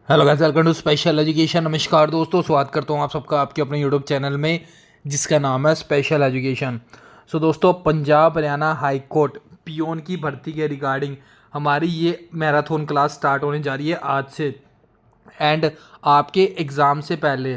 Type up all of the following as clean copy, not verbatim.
Hello guys, welcome to special education. नमस्कार दोस्तों, स्वागत करता हूँ आप सबका आपके अपने यूट्यूब चैनल में जिसका नाम है स्पेशल एजुकेशन। सो दोस्तों, Punjab Haryana high court peon की भर्ती के रिगार्डिंग हमारी ये मैराथन क्लास स्टार्ट होने जा रही है आज से। एंड आपके एग्ज़ाम से पहले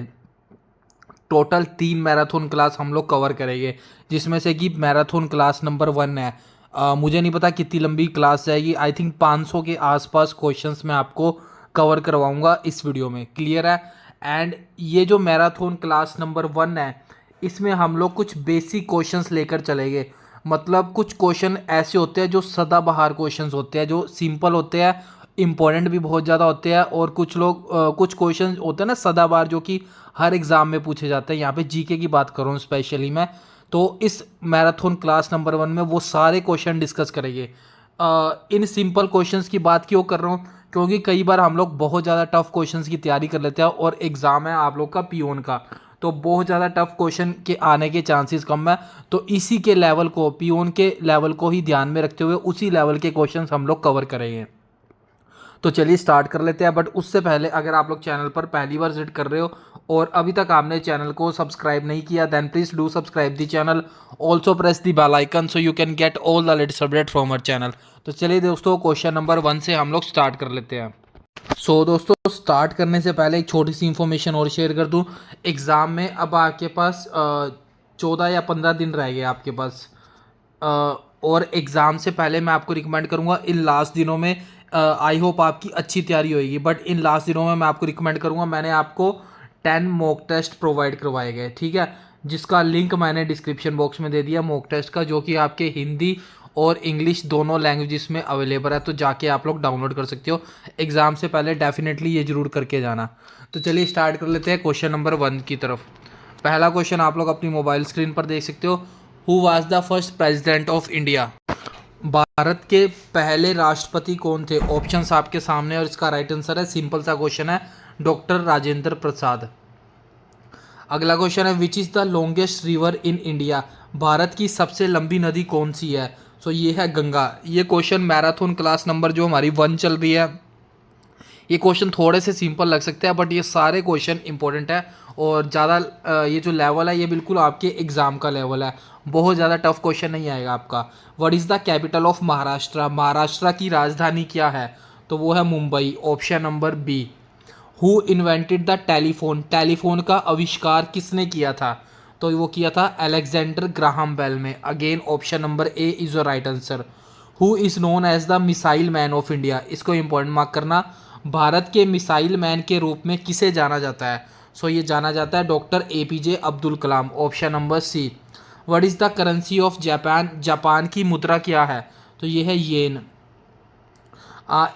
टोटल 3 मैराथन क्लास हम लोग कवर करेंगे, जिसमें से कि मैराथन क्लास नंबर 1 है। मुझे नहीं पता कितनी लंबी क्लास जाएगी। आई थिंक 500 के आसपास क्वेश्चंस मैं आपको कवर करवाऊंगा इस वीडियो में। क्लियर है? एंड ये जो मैराथन क्लास नंबर 1 है, इसमें हम लोग कुछ बेसिक क्वेश्चंस लेकर चलेंगे। मतलब कुछ क्वेश्चन ऐसे होते हैं जो सदाबहार क्वेश्चंस होते हैं, जो सिंपल होते हैं, इंपॉर्टेंट भी बहुत ज़्यादा होते हैं। और कुछ लोग कुछ क्वेश्चन होते हैं ना सदाबहार, जो कि हर एग्ज़ाम में पूछे जाते हैं। यहाँ पे जीके की बात कर रहा हूँ स्पेशली मैं। तो इस मैराथन क्लास नंबर 1 में वो सारे क्वेश्चन डिस्कस करेंगे। इन सिंपल क्वेश्चंस की बात क्यों कर रहा हूँ? क्योंकि कई बार हम लोग बहुत ज़्यादा टफ क्वेश्चंस की तैयारी कर लेते हैं और एग्ज़ाम है आप लोग का पियोन का, तो बहुत ज़्यादा टफ क्वेश्चन के आने के चांसेस कम है। तो इसी के लेवल को, पियोन के लेवल को ही ध्यान में रखते हुए उसी लेवल के क्वेश्चंस हम लोग कवर करेंगे। तो चलिए स्टार्ट कर लेते हैं। बट उससे पहले अगर आप लोग चैनल पर पहली बार विजिट कर रहे हो और अभी तक आपने चैनल को सब्सक्राइब नहीं किया, then please do subscribe the channel. Also press the bell icon so you can get all the latest update from our channel. तो चलिए दोस्तों, क्वेश्चन नंबर 1 से हम लोग स्टार्ट कर लेते हैं। सो दोस्तों, स्टार्ट करने से पहले एक छोटी सी इंफॉर्मेशन और शेयर कर दूं। एग्ज़ाम में अब आपके पास 14 या 15 दिन रह गए आपके पास। और एग्ज़ाम से पहले मैं आपको रिकमेंड करूँगा इन लास्ट दिनों में, आई होप आपकी अच्छी तैयारी होगी, बट इन लास्ट दिनों में मैं आपको रिकमेंड करूँगा। मैंने आपको 10 मॉक टेस्ट प्रोवाइड करवाए गए, ठीक है, जिसका लिंक मैंने डिस्क्रिप्शन बॉक्स में दे दिया मॉक टेस्ट का, जो कि आपके हिंदी और इंग्लिश दोनों लैंग्वेजेस में अवेलेबल है। तो जाके आप लोग डाउनलोड कर सकते हो। एग्ज़ाम से पहले डेफिनेटली ये ज़रूर करके जाना। तो चलिए स्टार्ट कर लेते हैं क्वेश्चन नंबर 1 की तरफ। पहला क्वेश्चन आप लोग अपनी मोबाइल स्क्रीन पर देख सकते हो। Who was the first president of India? Bharat के पहले राष्ट्रपति कौन थे? ऑप्शंस आपके सामने और इसका राइट आंसर है, सिंपल सा क्वेश्चन है, डॉक्टर राजेंद्र प्रसाद। अगला क्वेश्चन है, which is the longest river in India? Bharat की सबसे लंबी नदी कौन सी है? सो ये है गंगा। ये क्वेश्चन मैराथन क्लास नंबर जो हमारी 1 चल रही है, ये क्वेश्चन थोड़े से सिंपल लग सकते हैं, बट ये सारे क्वेश्चन इंपॉर्टेंट है। और ज़्यादा ये जो लेवल है ये बिल्कुल आपके एग्ज़ाम का लेवल है, बहुत ज़्यादा टफ क्वेश्चन नहीं आएगा आपका। What is the capital of Maharashtra? Maharashtra की राजधानी क्या है? तो वो है Mumbai, option number B. Who invented the telephone? Telephone का आविष्कार किसने किया था? तो वो किया था अलेक्जेंडर ग्राहम बेल में। Again option number A is the right answer. Who is known as the missile man of India? इसको इंपॉर्टेंट मार्क करना। भारत के मिसाइल मैन के रूप में किसे जाना जाता है? सो ये जाना जाता है doctor APJ Abdul Kalam, option number C. What is the currency of Japan? Japan की मुद्रा क्या है? तो ये है yen.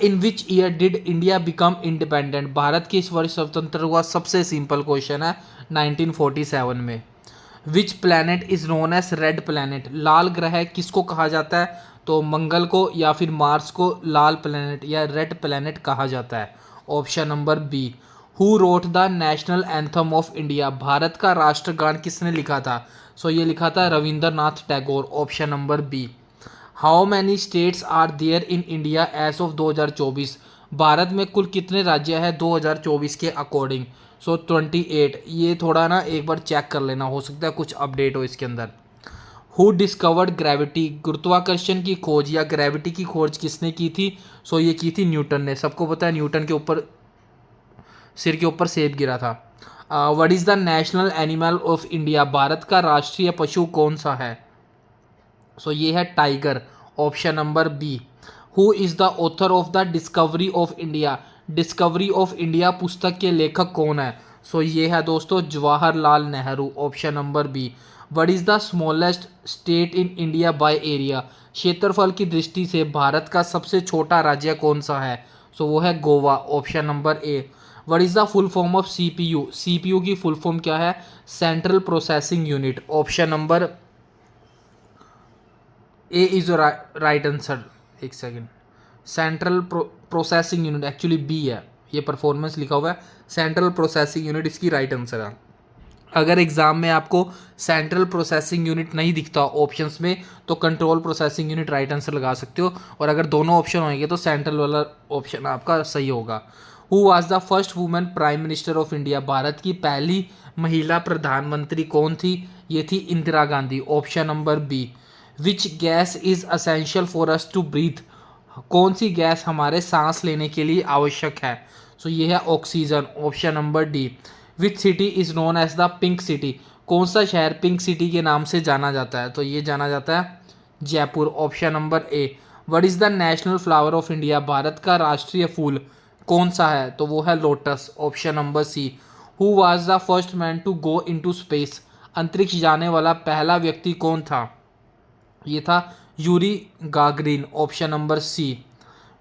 In which year did India become independent? Bharat किस वर्ष स्वतंत्र हुआ? सबसे सिंपल क्वेश्चन है, 1947 में। Which planet is known as red planet? लाल ग्रह किसको कहा जाता है? तो मंगल को या फिर मार्स को लाल प्लैनेट या रेड प्लैनेट कहा जाता है, option number B. Who wrote the national anthem of India? Bharat का राष्ट्रगान किसने लिखा था? सो ये लिखा था Rabindranath Tagore, option number B. How many states are there in India as of 2024? भारत में कुल कितने राज्य हैं 2024 के अकॉर्डिंग? सो 28। ये थोड़ा ना एक बार चेक कर लेना, हो सकता है कुछ अपडेट हो इसके अंदर। Who discovered gravity? गुरुत्वाकर्षण की खोज या ग्रेविटी की खोज किसने की थी? सो ये की थी न्यूटन ने। सबको पता है न्यूटन के ऊपर, सिर के ऊपर सेब गिरा था। What is the national animal of India? Bharat का राष्ट्रीय पशु कौन सा है? सो ये है tiger, option number B. Who is the author of the Discovery of India? Discovery of India पुस्तक के लेखक कौन है? सो ये है दोस्तों Jawaharlal Nehru, option number B. What is the smallest state in India by area? क्षेत्रफल की दृष्टि से भारत का सबसे छोटा राज्य कौन सा है? सो वो है Goa, option number A. What is the full form of CPU? CPU की फुल फॉर्म क्या है? Central processing unit, option number A is right answer. एक second, central processing unit actually B है, ये परफॉर्मेंस लिखा हुआ है, सेंट्रल प्रोसेसिंग यूनिट इसकी राइट आंसर है। अगर एग्जाम में आपको सेंट्रल प्रोसेसिंग यूनिट नहीं दिखता ऑप्शंस में, तो control processing unit right answer लगा सकते हो, और अगर दोनों ऑप्शन होंगे तो सेंट्रल वाला ऑप्शन आपका सही होगा। Who was the first women prime minister of India, Bharat की पहली महिला प्रधानमंत्री कौन थी? ये थी Indira Gandhi, option number B. Which gas is essential for us to breathe, कौन सी गैस हमारे सांस लेने के लिए आवश्यक है? सो ये है oxygen, option number D. Which city is known as the pink city, कौन सा शहर पिंक सिटी के नाम से जाना जाता है? तो ये जाना जाता है Jaipur, option number A. What is the national flower of India, Bharat का राष्ट्रीय फूल कौन सा है? तो वो है lotus, option number C. Who was the first man to go into space, अंतरिक्ष जाने वाला पहला व्यक्ति कौन था? ये था Yuri Gagarin, option number C.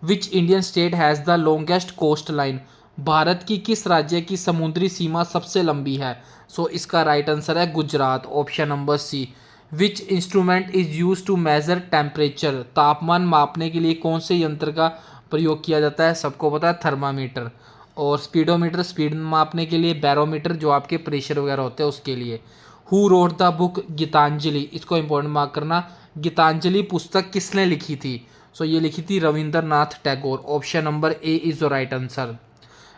Which Indian state has the longest coast line, Bharat की किस राज्य की समुद्री सीमा सबसे लंबी है? सो इसका राइट आंसर है Gujarat, option number C. Which instrument is use to measure temperature, तापमान मापने के लिए कौन से यंत्र का प्रयोग किया जाता है? सबको पता है थर्मामीटर। और स्पीडोमीटर स्पीड मापने के लिए, बैरोमीटर जो आपके प्रेशर वगैरह होते हैं उसके लिए। Who wrote the book Gitanjali, इसको इंपॉर्टेंट मार्क करना, गीतांजलि पुस्तक किसने लिखी थी? सो ये लिखी थी Rabindranath Tagore, option number A is the right answer.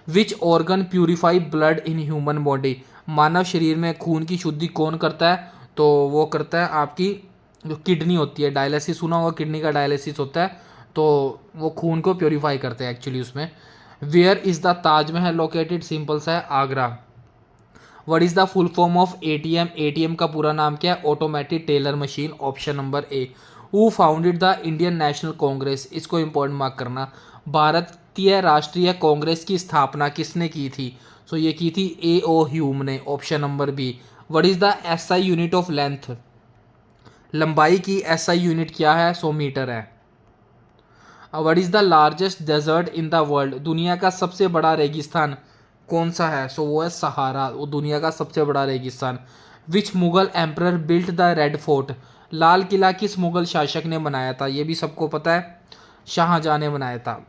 Which organ purify blood in human body, मानव शरीर में खून की शुद्धि कौन करता है? तो वो करता है आपकी जो किडनी होती है, डायलिसिस सुना होगा, किडनी का डायलिसिस होता है, तो वो खून को प्योरीफाई करते हैं एक्चुअली उसमें। Where is the Taj Mahal located, simple सा है Agra. What is the full form of ATM, ATM का पूरा नाम क्या है? Automatic teller machine, option number A. Who founded the Indian National Congress, इसको इंपॉर्टेंट मार्क करना, भारतीय राष्ट्रीय कांग्रेस की स्थापना किसने की थी? सो ये की थी ए ओ ह्यूम ने, option number B. What is the SI unit of length, लंबाई की एसआई यूनिट क्या है? 100 मीटर है। What is the largest desert in the world, दुनिया का सबसे बड़ा रेगिस्तान कौन सा है? सो वो है सहारा, वो दुनिया का सबसे बड़ा रेगिस्तान। Which Mughal emperor built the red fort, लाल किला किस मुगल शासक ने बनाया था? ये भी सबको पता है, शाहजहां ने बनाया था।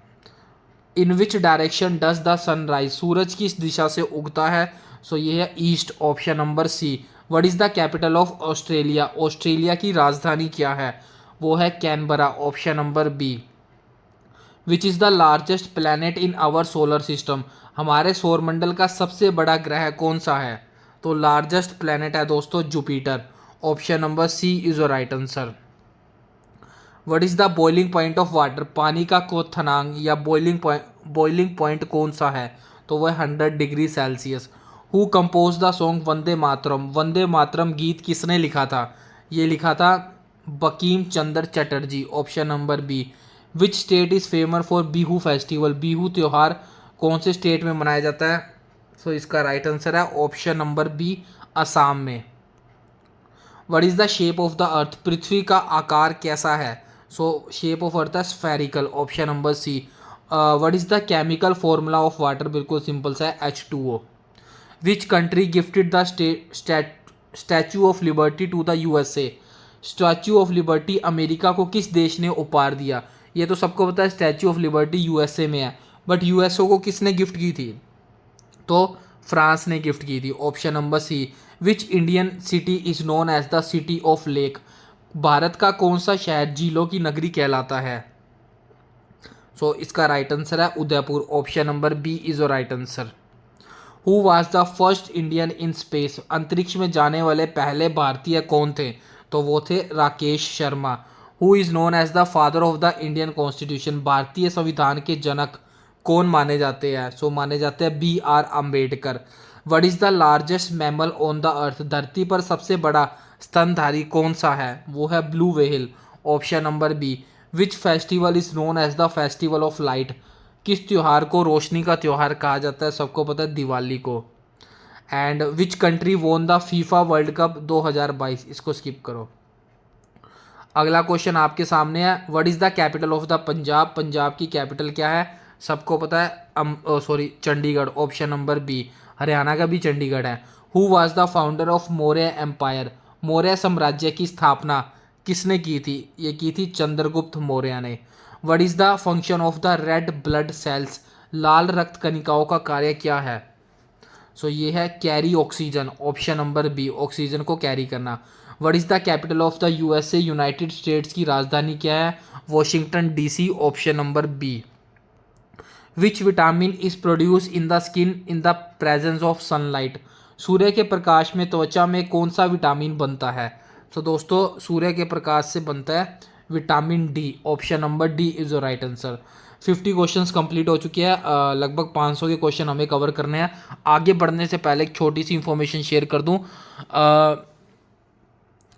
In which direction does the sunrise, सूरज किस दिशा से उगता है? सो ये है east, option number C. What is the capital of Australia, Australia की राजधानी क्या है? वो है Canberra, option number B. Which is the largest planet in our solar system, हमारे सौरमंडल का सबसे बड़ा ग्रह कौन सा है? तो लार्जेस्ट प्लैनेट है दोस्तों Jupiter, option number C is the right answer. What is the boiling point of water, पानी का क्वथनांक या बॉइलिंग पॉइंट कौन सा है? तो वह 100 degree Celsius. Who compose the song Vande Mataram, Vande Mataram गीत किसने लिखा था? ये लिखा था Bankim Chandra Chatterjee, option number B. Which state is famous for Bihu festival, Bihu त्यौहार कौन से स्टेट में मनाया जाता है? सो इसका राइट आंसर है ऑप्शन नंबर बी, असम में। What is the shape of the earth, पृथ्वी का आकार कैसा है? सो शेप ऑफ अर्थ है spherical, option number C. What is the chemical formula of water, बिल्कुल सिंपल सा है H2O। Which country gifted the statue of liberty to the USA, statue of liberty America को किस देश ने उपहार दिया? ये तो सबको पता है स्टैचू ऑफ लिबर्टी USA में है, बट यूएसओ को किसने गिफ्ट की थी? तो फ्रांस ने गिफ्ट की थी, option number C. Which Indian city is known as the city of lake, भारत का कौन सा शहर झीलों की नगरी कहलाता है? सो इसका राइट आंसर है Udaipur, option number B is the right answer. Who was the first Indian in space, अंतरिक्ष में जाने वाले पहले भारतीय कौन थे? तो वो थे Rakesh Sharma. Who is known as the father of the Indian constitution, भारतीय संविधान के जनक कौन माने जाते हैं? सो माने जाते हैं BR Ambedkar. What is the largest mammal on the अर्थ, धरती पर सबसे बड़ा स्तनधारी कौन सा है? वो है blue whale, option number B. Which festival is known as the festival of light, किस त्यौहार को रोशनी का त्यौहार कहा जाता है? सबको पता है दिवाली को। And which country won the FIFA World Cup 2022, इसको स्किप करो। अगला क्वेश्चन आपके सामने है, what is the capital of the Punjab, Punjab की कैपिटल क्या है? सबको पता है Chandigarh, option number B. Haryana का भी चंडीगढ़ है। Who was the founder of Maurya empire, Maurya साम्राज्य की स्थापना किसने की थी? ये की थी चंद्रगुप्त मौर्य ने। What is the function of the red blood cells, लाल रक्त कणिकाओं का कार्य क्या है? सो ये है carry oxygen, option number B, oxygen को कैरी करना। What is the capital of the USA, united states की राजधानी क्या है? Washington DC, option number B. Which vitamin is produce in the skin in the presence of sunlight. सूर्य के प्रकाश में त्वचा में कौन सा विटामिन बनता है? तो दोस्तों सूर्य के प्रकाश से बनता है vitamin D. Option number D is the right answer. 50 questions complete हो चुके हैं। लगभग 500 के क्वेश्चन हमें कवर करने हैं। आगे बढ़ने से पहले एक छोटी सी इंफॉर्मेशन शेयर कर दूं।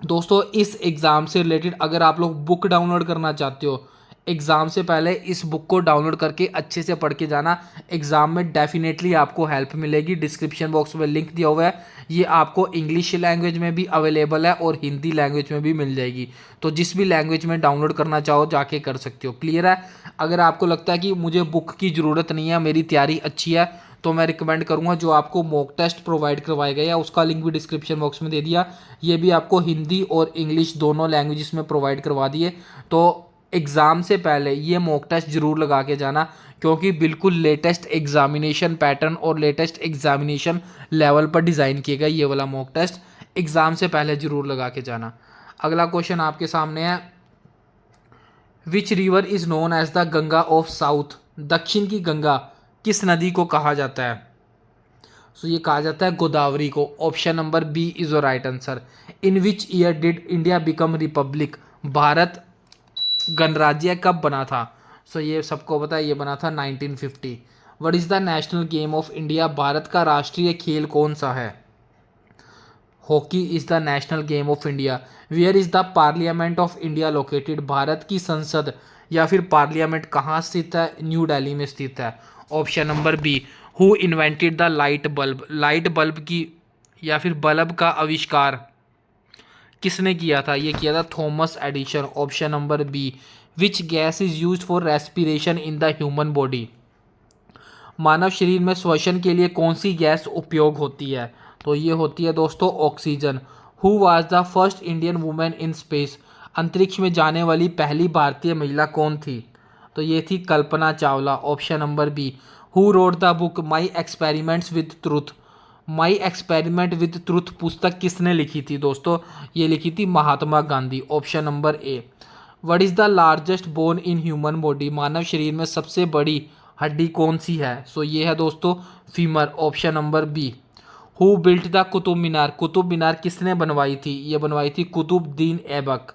दोस्तों इस एग्ज़ाम से रिलेटेड अगर आप लोग बुक डाउनलोड करना चाहते हो, एग्ज़ाम से पहले इस बुक को डाउनलोड करके अच्छे से पढ़ के जाना। एग्ज़ाम में डेफिनेटली आपको हेल्प मिलेगी। डिस्क्रिप्शन बॉक्स में लिंक दिया हुआ है। ये आपको इंग्लिश लैंग्वेज में भी अवेलेबल है और हिंदी लैंग्वेज में भी मिल जाएगी। तो जिस भी लैंग्वेज में डाउनलोड करना चाहो जाके कर सकते हो। क्लियर है? अगर आपको लगता है कि मुझे बुक की ज़रूरत नहीं है, मेरी तैयारी अच्छी है, तो मैं रिकमेंड करूंगा जो आपको मॉक टेस्ट प्रोवाइड करवाया गया, उसका लिंक भी डिस्क्रिप्शन बॉक्स में दे दिया। ये भी आपको हिंदी और इंग्लिश दोनों लैंग्वेजेस में प्रोवाइड करवा दिए। तो एग्ज़ाम से पहले ये मॉक टेस्ट ज़रूर लगा के जाना, क्योंकि बिल्कुल लेटेस्ट एग्जामिनेशन पैटर्न और लेटेस्ट एग्जामिनेशन लेवल पर डिज़ाइन किया गया ये वाला मॉक टेस्ट। एग्ज़ाम से पहले ज़रूर लगा के जाना। अगला क्वेश्चन आपके सामने है, which river is known as the Ganga of south. दक्षिण की गंगा किस नदी को कहा जाता है? सो ये कहा जाता है गोदावरी को। Option number B is the right answer. In which year did India become republic. Bharat गणराज्य कब बना था? सो ये सबको पता है, ये बना था 1950। What is the national game of India. Bharat का राष्ट्रीय खेल कौन सा है? Hockey is the national game of India. Where is the parliament of India located. Bharat की संसद या फिर पार्लियामेंट कहाँ स्थित है? न्यू दिल्ली में स्थित है। Option number B. Who invented the light bulb. Light bulb की या फिर बल्ब का आविष्कार किसने किया था? ये किया था Thomas Edison. Option number B. Which gas is used for respiration in the human body. मानव शरीर में श्वसन के लिए कौन सी गैस उपयोग होती है? तो ये होती है दोस्तों oxygen. Who was the first Indian women in space. अंतरिक्ष में जाने वाली पहली भारतीय महिला कौन थी? तो ये थी Kalpana Chawla. Option number B. Who wrote the book my experiments with truth. My experiment with truth पुस्तक किसने लिखी थी दोस्तों? ये लिखी थी Mahatma Gandhi. Option number A. What is the largest bone in human body. मानव शरीर में सबसे बड़ी हड्डी कौन सी है? सो ये है दोस्तों femur. Option number B. Who built the Qutub Minar. Qutub Minar किसने बनवाई थी? ये बनवाई थी Qutubuddin Aibak.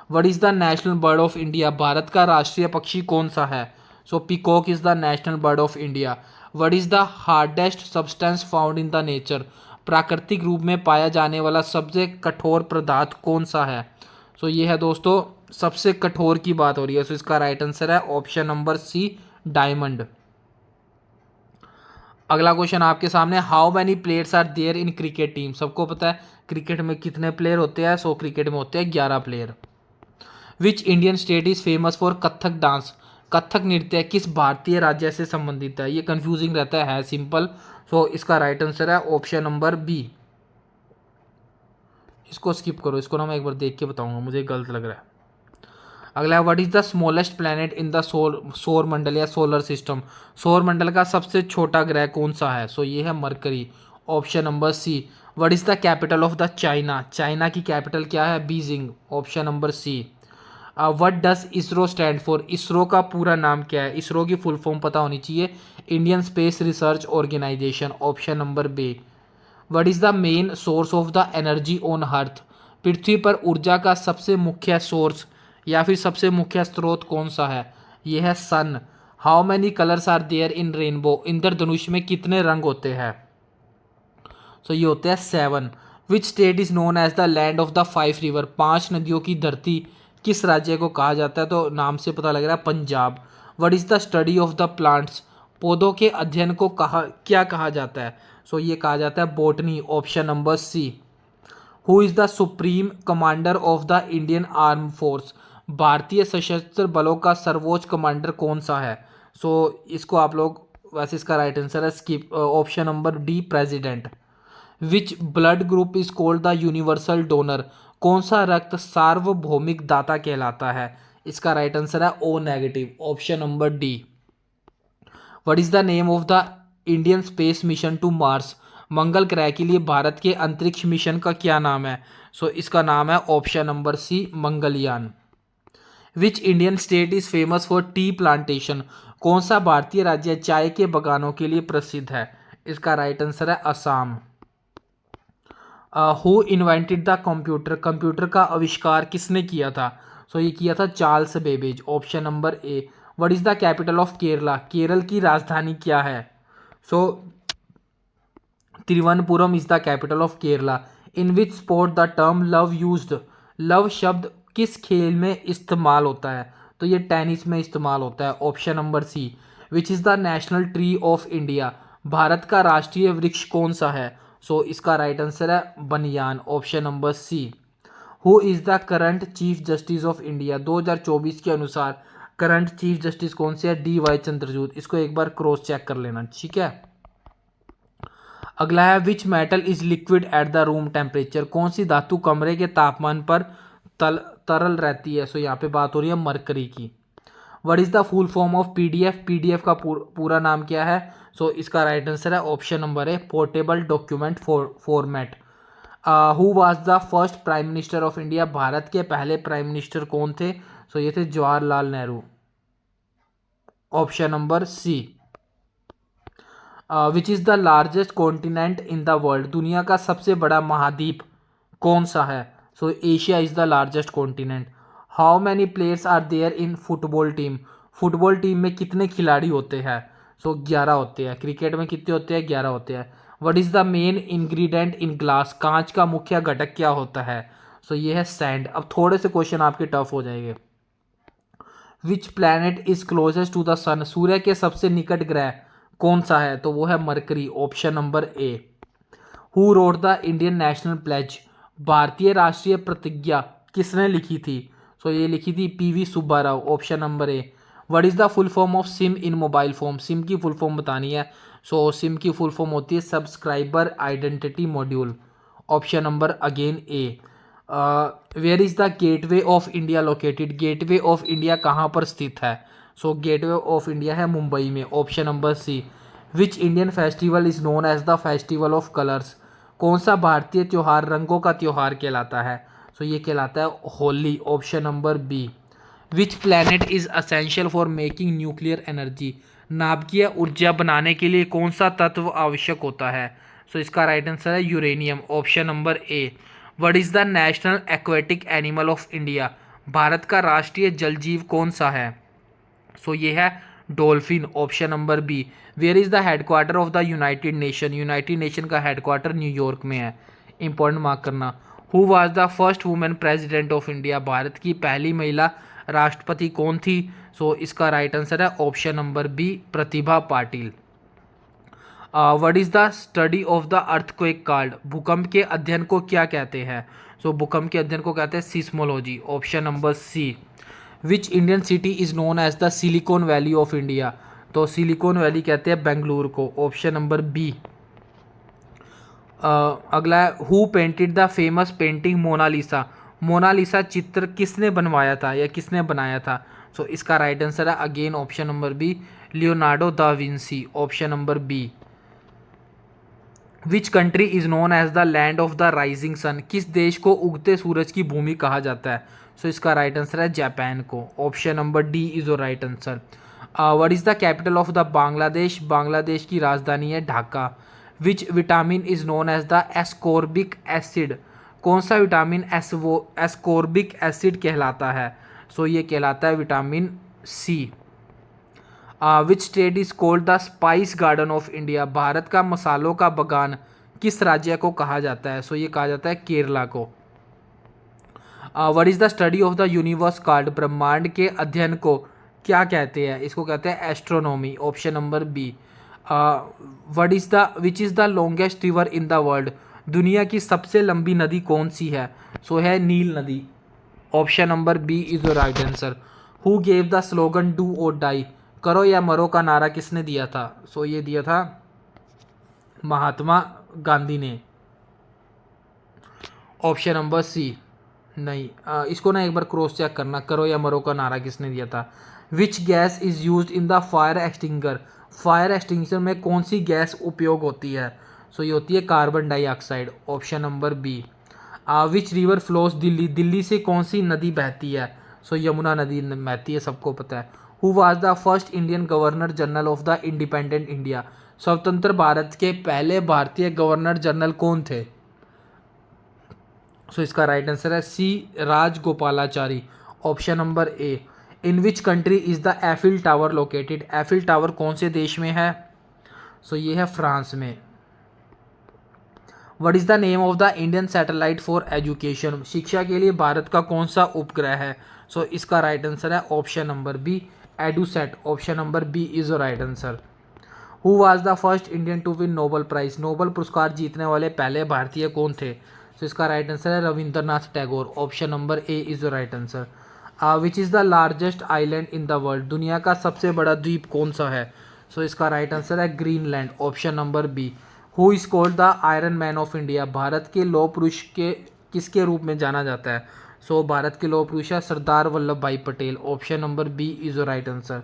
What is the national bird of India. Bharat का राष्ट्रीय पक्षी कौन सा है? So peacock is the national bird of India. What is the hardest substance found in the nature. प्राकृतिक रूप में पाया जाने वाला सबसे कठोर पदार्थ कौन सा है? सो ये है दोस्तों सबसे कठोर की बात हो रही है। सो इसका राइट आंसर है ऑप्शन नंबर सी डायमंड। अगला क्वेश्चन आपके सामने, how many players are there in cricket team. सबको पता है क्रिकेट में कितने प्लेयर होते हैं? सो क्रिकेट में होते हैं 11 player. Which Indian state is famous for Kathak dance. Kathak नृत्य किस भारतीय राज्य से संबंधित है? ये कंफ्यूजिंग रहता है सिंपल। सो इसका राइट आंसर है ऑप्शन नंबर बी। इसको स्किप करो, इसको ना मैं एक बार देख के बताऊंगा, मुझे गलत लग रहा है। अगला है, what is the smallest planet in the सौर मंडल या सोलर सिस्टम। सौर मंडल का सबसे छोटा ग्रह कौन सा है? सो ये है mercury. Option number C. What is the capital of the China. China की कैपिटल क्या है? Beijing. Option number C. What does ISRO stand for. ISRO का पूरा नाम क्या है? इसरो की फुल फॉर्म पता होनी चाहिए, Indian space research organisation. Option number B. What is the main source of the energy on earth. पृथ्वी पर ऊर्जा का सबसे मुख्य सोर्स या फिर सबसे मुख्य स्रोत कौन सा है? यह है sun. How many colours are there in rainbow. इंद्रधनुष में कितने रंग होते हैं? सो ये होते हैं 7। Which state is known as the land of the 5 river. 5 नदियों की धरती किस राज्य को कहा जाता है? तो नाम से पता लग रहा है Punjab. What is the study of the plants. पौधों के अध्ययन को क्या कहा जाता है? सो ये कहा जाता है botany. Option number C. Who is the supreme commander of the Indian arm force. भारतीय सशस्त्र बलों का सर्वोच्च कमांडर कौन सा है? सो इसको आप लोग, वैसे इसका राइट आंसर है skip, option number D president. Which blood group is called the universal donor. कौन सा रक्त सार्वभौमिक दाता कहलाता है? इसका राइट आंसर है O negative. Option number D. What is the name of the Indian space mission to Mars. मंगल ग्रह के लिए भारत के अंतरिक्ष मिशन का क्या नाम है? सो इसका नाम है option number C Mangalyaan. Which Indian state is famous for tea plantation. कौन सा भारतीय राज्य चाय के बागानों के लिए प्रसिद्ध है? इसका राइट आंसर है Assam. Who invented the computer? Computer का आविष्कार किसने किया था? सो ये किया था Charles Babbage. Option number A. What is the capital of Kerala? Kerala की राजधानी क्या है? So Thiruvananthapuram is the capital of Kerala. In which sport the term love used? Love शब्द किस खेल में इस्तेमाल होता है? तो ये टेनिस में इस्तेमाल होता है। Option number C. Which is the national tree of India? Bharat का राष्ट्रीय वृक्ष कौन सा है? सो इसका राइट आंसर है banyan. Option number C. Who is the current chief justice of India? 2024 के अनुसार करंट चीफ जस्टिस कौन से है? DY चंद्रचूड़। इसको एक बार क्रॉस चेक कर लेना, ठीक है। अगला है which metal is liquid at the room temperature? कौन सी धातु कमरे के तापमान पर तरल रहती है? सो यहाँ पे बात हो रही है मरकरी की। What is the full form of PDF? PDF का पूरा नाम क्या है? सो इसका राइट आंसर है option number A, portable document format. Who was the first prime minister of India? Bharat के पहले प्राइम मिनिस्टर कौन थे? सो ये थे Jawaharlal Nehru. Option number C. Which is the largest continent in the world? दुनिया का सबसे बड़ा महाद्वीप कौन सा है? So Asia is the largest continent. How many players are there in football team? Football team में कितने खिलाड़ी होते हैं? सो 11 होते हैं। क्रिकेट में कितने होते हैं? 11 होते हैं। What is the main ingredient in glass? कांच का मुख्य घटक क्या होता है? सो ये है सैंड। अब थोड़े से क्वेश्चन आपके टफ हो जाएंगे। Which planet is closest to the sun? सूर्य के सबसे निकट ग्रह कौन सा है? तो वो है mercury. Option number A. Who wrote the Indian national pledge? भारतीय राष्ट्रीय प्रतिज्ञा किसने लिखी थी? सो ये लिखी थी PV Subbarao. Option number A. What is the full form of SIM in mobile phone? SIM की फुल फॉर्म बतानी है। सो सिम की फुल फॉर्म होती है subscriber identity module. Option number again A. Where is the Gateway of India located? Gateway of India कहाँ पर स्थित है? सो गेटवे ऑफ इंडिया है मुंबई में। Option number C. Which Indian festival is known as the festival of colours? कौन सा भारतीय त्यौहार रंगों का त्यौहार कहलाता है? सो ये कहलाता है Holi. Option number B. Which planet is essential for making nuclear energy? नाभिकीय ऊर्जा बनाने के लिए कौन सा तत्व आवश्यक होता है? सो इसका राइट आंसर है uranium. Option number A. What is the national aquatic animal of India? Bharat का राष्ट्रीय जलजीव कौन सा है? सो ये है dolphin. Option number B. Where is the headquarter of the United Nation? United Nation का हेडक्वार्टर न्यूयॉर्क में है। इंपॉर्टेंट मार्क करना। Who was the first women president of India? Bharat की पहली महिला राष्ट्रपति कौन थी? सो इसका राइट आंसर है option number B, Pratibha Patil. What is the study of the earthquake called? भूकंप के अध्ययन को क्या कहते हैं? सो भूकंप के अध्ययन को कहते हैं seismology. Option number C. Which Indian city is known as the Silicon Valley of India? तो सिलिकॉन वैली कहते हैं बेंगलुरु को। Option number B. अगला है who painted the famous painting Mona Lisa? Mona Lisa चित्र किसने बनवाया था या किसने बनाया था? सो इसका राइट आंसर है again option number B, Leonardo da Vinci. Option number B. Which country is known as the land of the rising sun? किस देश को उगते सूरज की भूमि कहा जाता है? सो इसका राइट आंसर है जापान को। Option number D is your right answer. What is the capital of the Bangladesh? Bangladesh की राजधानी है Dhaka. Which vitamin is known as the ascorbic acid? कौन सा विटामिन एस्कॉर्बिक एसिड कहलाता है? सो ये कहलाता है vitamin C. Which state is called the spice garden of India? Bharat का मसालों का बगान किस राज्य को कहा जाता है? सो ये कहा जाता है केरला को। What is the study of the universe called? ब्रह्मांड के अध्ययन को क्या कहते हैं? इसको कहते हैं astronomy. Option number B. Which is the longest river in the world? दुनिया की सबसे लंबी नदी कौन सी है? सो है नील नदी। Option number B is the right answer. Who gave the slogan do or die? करो या मरो का नारा किसने दिया था? सो ये दिया था महात्मा गांधी ने। ऑप्शन नंबर सी नहीं, इसको ना एक बार क्रॉस चेक करना, करो या मरो का नारा किसने दिया था। Which gas is use in the fire extinguisher? Fire extinguisher में कौन सी गैस उपयोग होती है? सो ये होती है carbon dioxide. Option number B. Which river flows Delhi? Delhi से कौन सी नदी बहती है? सो यमुना नदी बहती है, सबको पता है। Who was the first Indian governor general of the independent India, स्वतंत्र भारत के पहले भारतीय गवर्नर जनरल कौन थे? सो इसका राइट आंसर है C Rajagopalachari, option number A. In which country is the Eiffel tower located, Eiffel tower कौन से देश में है? सो ये है फ्रांस में। What is the name of the Indian satellite for education, शिक्षा के लिए भारत का कौन सा उपग्रह है? सो इसका राइट आंसर है option number B EDUSAT, option number B is right answer. Who was the first Indian to win Nobel prize, Nobel पुरस्कार जीतने वाले पहले भारतीय कौन थे? तो इसका राइट आंसर है Rabindranath Tagore, option number A is right answer. Which is the largest island in the world, दुनिया का सबसे बड़ा द्वीप कौन सा है? सो इसका राइट आंसर है Greenland, option number B. Who is called the iron man of India, Bharat के लौह पुरुष के किसके रूप में जाना जाता है? सो भारत के लौह पुरुष है Sardar Vallabhbhai Patel, option number B is right answer.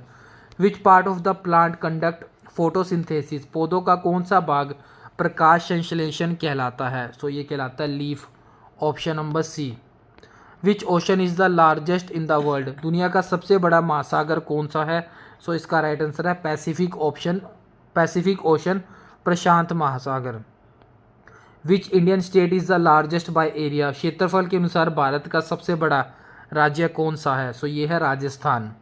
Which part of the plant conduct photosynthesis, पौधों का कौन सा भाग प्रकाश संश्लेषण कहलाता है? सो ये कहलाता है leaf, option number C. Which ocean is the largest in the world, दुनिया का सबसे बड़ा महासागर कौन सा है? सो इसका राइट आंसर है पैसिफिक ओशन, प्रशांत महासागर। विच Indian state is the largest by area, क्षेत्रफल के अनुसार भारत का सबसे बड़ा राज्य कौन सा है? सो ये है राजस्थान।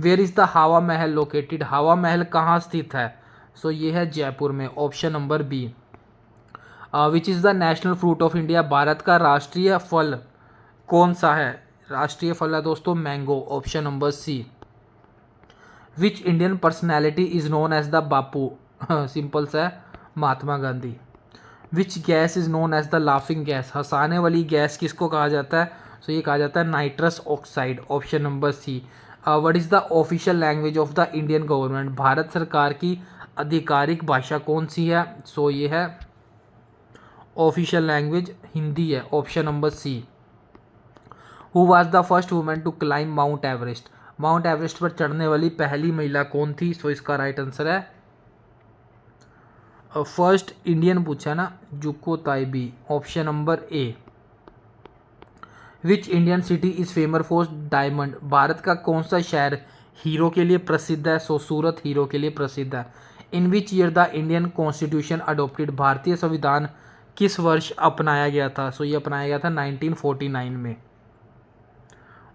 वेयर इज द हवा महल लोकेटेड, हवा महल कहाँ स्थित है? सो ये है जयपुर में, option number B. Which is the national fruit of India, Bharat का राष्ट्रीय फल कौन सा है? राष्ट्रीय फल है दोस्तों mango, option number C. Which Indian personality is known as the Bapu, simple सा है Mahatma Gandhi. Which gas is known as the laughing gas, हंसाने वाली गैस किसको कहा जाता है? सो ये कहा जाता है nitrous oxide, option number C. What is the official language of the Indian government, Bharat सरकार की आधिकारिक भाषा कौन सी है? सो ये है ऑफिशियल लैंग्वेज हिंदी है, option number C. Who was the first women to climb Mount Everest, Mount Everest पर चढ़ने वाली पहली महिला कौन थी? सो इसका राइट आंसर है फर्स्ट इंडियन पूछा ना, Junko Tabei, option number A. Which Indian city is famous for diamond, भारत का कौन सा शहर हीरो के लिए प्रसिद्ध है? सो सूरत हीरो के लिए प्रसिद्ध है। In which year the Indian constitution adopted, भारतीय संविधान किस वर्ष अपनाया गया था? सो ये अपनाया गया था 1949 में,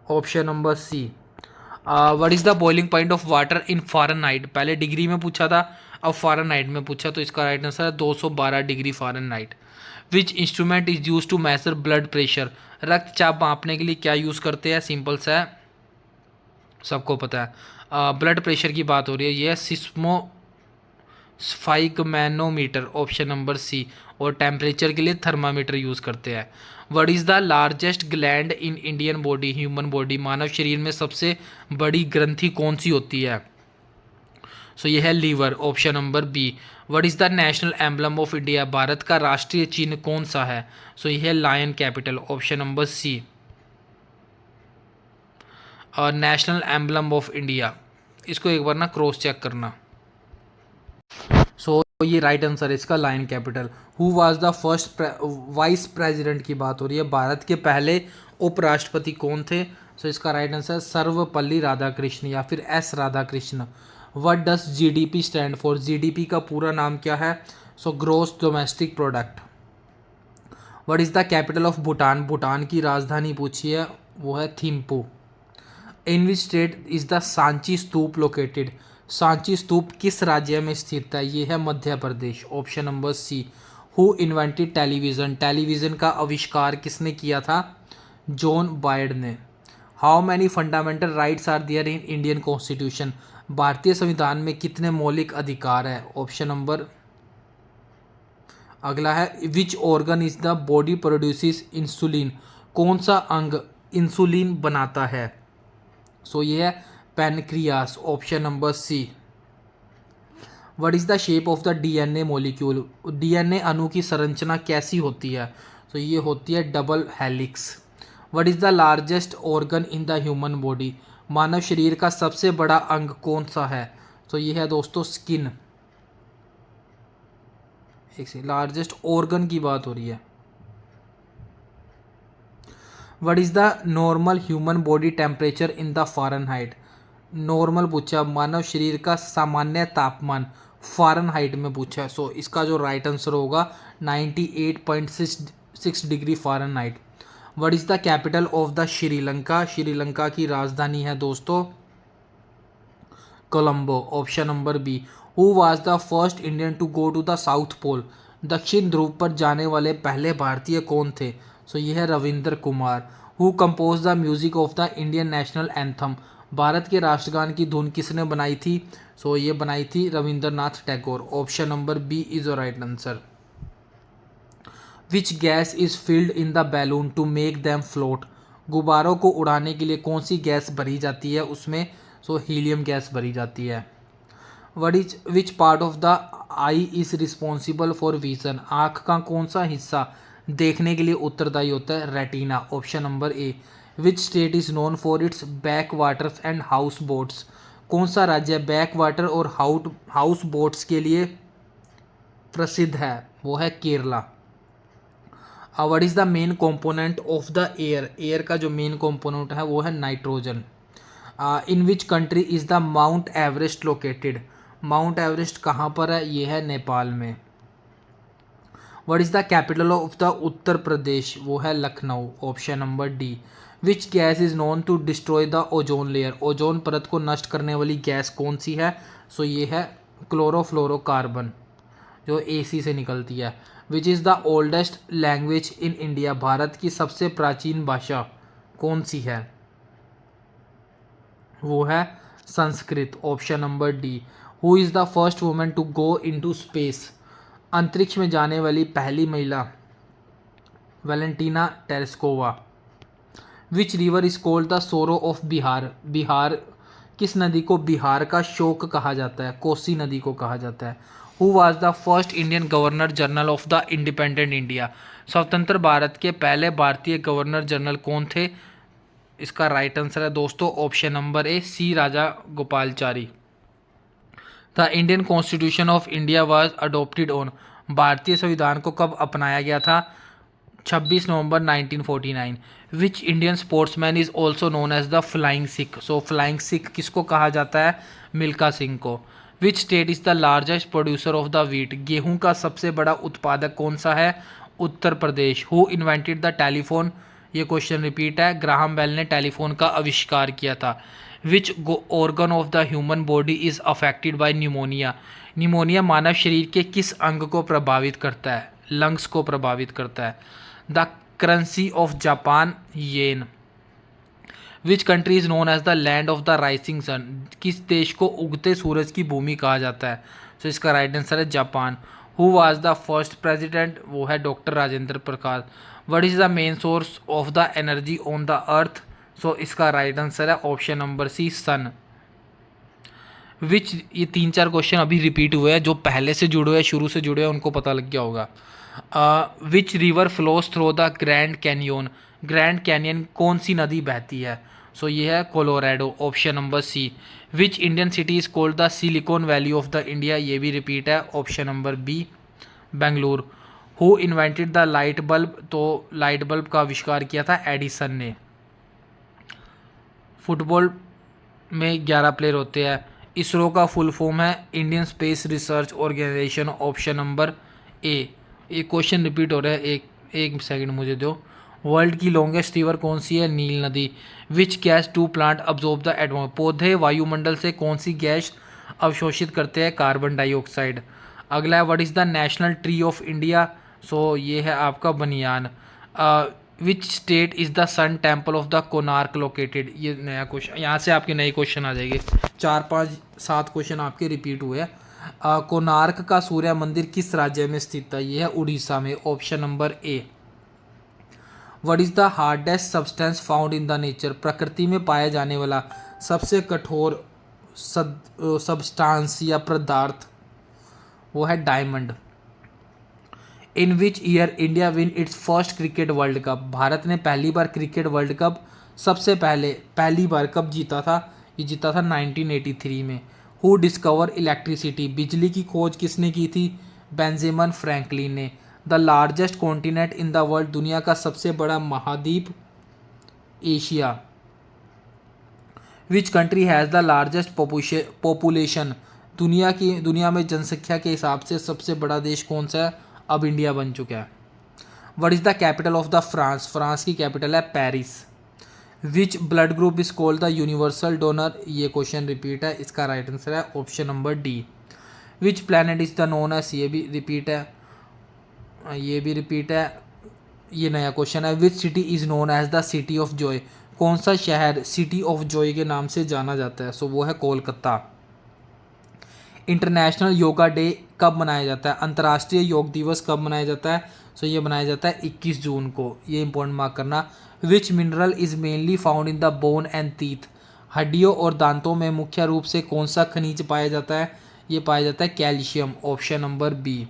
option number C. What is the boiling point of water in Fahrenheit, पहले डिग्री में पूछा था अब फ़ारेनहाइट में पूछा, तो इसका राइट आंसर है 212 degree Fahrenheit. Which instrument is use to measure blood pressure, रक्तचाप मापने के लिए क्या यूज़ करते हैं? सिंपल सा है, सबको पता है ब्लड प्रेशर की बात हो रही है, ये सिस्मोस्फाइगमैनोमीटर, ऑप्शन नंबर सी। और टेम्परेचर के लिए थर्मामीटर यूज़ करते हैं। What is the largest gland in Indian body, human body, मानव शरीर में सबसे बड़ी ग्रंथि कौन सी होती है? सो ये है liver, option number B. What is the national emblem of India, Bharat का राष्ट्रीय चिन्ह कौन सा है? सो ये है lion capital, option number C. National emblem of India, इसको एक बार ना क्रॉस चेक करना। सो ये राइट आंसर है इसका lion capital. Who was the first vice president की बात हो रही है, भारत के पहले उपराष्ट्रपति कौन थे? सो इसका राइट आंसर है सर्वपल्ली राधाकृष्ण या फिर S Radhakrishna. What does GDP stand for, GDP का पूरा नाम क्या है? So gross domestic product. What is the capital of Bhutan, Bhutan की राजधानी पूछी है, वो है Thimphu. In which state is the Sanchi Stupa located, Sanchi Stupa किस राज्य में स्थित है? ये है Madhya Pradesh, option number C. Who invented television, television का आविष्कार किसने किया था? जॉन बायड ने। How many fundamental rights are there in Indian constitution, भारतीय संविधान में कितने मौलिक अधिकार है? ऑप्शन नंबर अगला है which organ is the body produces insulin, कौन सा अंग इंसुलिन बनाता है? सो ये है pancreas, option number C. What is the shape of the DNA molecule, DNA अणु की संरचना कैसी होती है? तो ये होती है double helix. What is the largest organ in the human body, मानव शरीर का सबसे बड़ा अंग कौन सा है? तो ये है दोस्तों स्किन। एक से लार्जेस्ट ऑर्गन की बात हो रही है। What is the normal human body temperature in the Fahrenheit, normal पूछा, मानव शरीर का सामान्य तापमान फ़ारेनहाइट में पूछा है। सो इसका जो राइट आंसर होगा 98.6 degree Fahrenheit. What is the capital of the Sri Lanka? Sri Lanka की राजधानी है दोस्तों Colombo. Option number B. Who was the first Indian to go to the South Pole? दक्षिण ध्रुव पर जाने वाले पहले भारतीय कौन थे? सो ये है Ravindra Kumar. Who compose the music of the Indian national anthem? Bharat के राष्ट्रगान की धुन किसने बनाई थी? सो ये बनाई थी Rabindranath Tagore. Option number B is the right answer. Which gas is filled in the balloon to make them float? गुब्बारों को उड़ाने के लिए कौन सी गैस भरी जाती है उसमें? सो हीलियम गैस भरी जाती है। What is which part of the I is responsible for vision? आँख का कौन सा हिस्सा देखने के लिए उत्तरदायी होता है? Retina. Option number A. Which state is known for its back waters and house boats? कौन सा राज्य बैक वाटर और हाउस बोट्स के लिए प्रसिद्ध है? वो है Kerala. What is the main component of the air? Air का जो मेन कंपोनेंट है वो है nitrogen. In which country is the mount Everest located? Mount Everest कहाँ पर है? ये है नेपाल में। What is the capital of the Uttar Pradesh? वो है Lucknow. Option number D. Which gas is known to destroy the ozone layer? Ozone परत को नष्ट करने वाली गैस कौन सी है? सो ये है क्लोरोफ्लोरोकार्बन, जो एसी से निकलती है। Which is the oldest language in India? Bharat की सबसे प्राचीन भाषा कौन सी है? वो है Sanskrit. Option number D. Who is the first women to go into space? अंतरिक्ष में जाने वाली पहली महिला Valentina Tereshkova. Which river is called the sorrow of Bihar? Bihar किस नदी को बिहार का शोक कहा जाता है? कोसी नदी को कहा जाता है। Who was the first Indian governor general of the independent India? स्वतंत्र भारत के पहले भारतीय गवर्नर जनरल कौन थे? इसका राइट आंसर है दोस्तों option number A, C Raja Gopalachari. The Indian constitution of India was adopted on? भारतीय संविधान को कब अपनाया गया था? 26 नवंबर 1949। Which Indian sportsman is also known as the flying Sikh? So flying Sikh किसको कहा जाता है? मिल्खा सिंह को। Which state is the largest producer of the wheat? गेहूं का सबसे बड़ा उत्पादक कौन सा है? Uttar Pradesh. Who invented the telephone? ये क्वेश्चन रिपीट है। ग्राहम बेल ने टेलीफोन का आविष्कार किया था। Which organ of the human body is affected by pneumonia? Pneumonia मानव शरीर के किस अंग को प्रभावित करता है? लंग्स को प्रभावित करता है। The currency of Japan yen. Which country is known as the land of the rising sun? किस देश को उगते सूरज की भूमि कहा जाता है? तो इसका राइट आंसर है Japan. Who was the first president? वो है doctor Rajendra Prasad. What is the main source of the energy on the earth? So इसका राइट आंसर है option number C, sun. Which, ये 3-4 क्वेश्चन अभी रिपीट हुए हैं, जो पहले से जुड़े हुए शुरू से जुड़े हुए उनको पता लग गया होगा। Which river flows through the Grand Canyon? Grand Canyon कौन सी नदी बहती है? सो ये है Colorado. Option number C. Which Indian city is called the Silicon Valley of the India? ये भी रिपीट है। Option number B, Bengaluru. Who invented the light bulb? तो लाइट बल्ब का आविष्कार किया था एडिसन ने। फुटबॉल में 11 प्लेयर होते हैं। इसरो का फुल फॉर्म है Indian space research organisation. Option number A. ये क्वेश्चन रिपीट हो रहा है, एक सेकंड मुझे दो। वर्ल्ड की लॉन्गेस्ट रिवर कौन सी है? नील नदी। Which gas to plant absorb the atmosphere? पौधे वायुमंडल से कौन सी गैस अवशोषित करते हैं? Carbon dioxide. अगला है what is the national tree of India? So ये है आपका banyan. Which state is the sun temple of the Konark located? ये नया क्वेश्चन, यहाँ से आपके नए क्वेश्चन आ जाएंगे। 4-5-7 क्वेश्चन आपके रिपीट हुए हैं। कोणार्क का सूर्य मंदिर किस राज्य में स्थित है? ये है उड़ीसा में। Option number A. What is the hardest substance found in the nature? प्रकृति में पाया जाने वाला सबसे कठोर सब्सटेंस या पदार्थ वो है diamond. In which year India win it's first cricket world cup? Bharat ने पहली बार क्रिकेट वर्ल्ड कप सबसे पहली बार कब जीता था? ये जीता था 1983 में। Who discover electricity? बिजली की खोज किसने की थी? बेंजामिन फ्रैंकलिन ने। The largest continent in the world? दुनिया का सबसे बड़ा महाद्वीप Asia. Which country has the largest population, दुनिया में जनसंख्या के हिसाब से सबसे बड़ा देश कौन सा है? अब इंडिया बन चुका है। What is the capital of the France? France की कैपिटल है Paris. Which blood group is called the universal donor? ये क्वेश्चन रिपीट है, इसका राइट आंसर है option number D. Which planet is the known as? ये भी repeat है, ये भी रिपीट है। ये नया क्वेश्चन है। Which city is known as the city of joy? कौन सा शहर सिटी ऑफ जॉय के नाम से जाना जाता है? सो वो है कोलकाता। इंटरनेशनल योगा डे कब मनाया जाता है? अंतर्राष्ट्रीय योग दिवस कब मनाया जाता है? सो ये मनाया जाता है 21 जून को। ये इंपॉर्टेंट मार्क करना। विच mineral is mainly found in the bone and teeth? हड्डियों और दांतों में मुख्य रूप से कौन सा खनिज पाया जाता है? ये पाया जाता है calcium, option number B.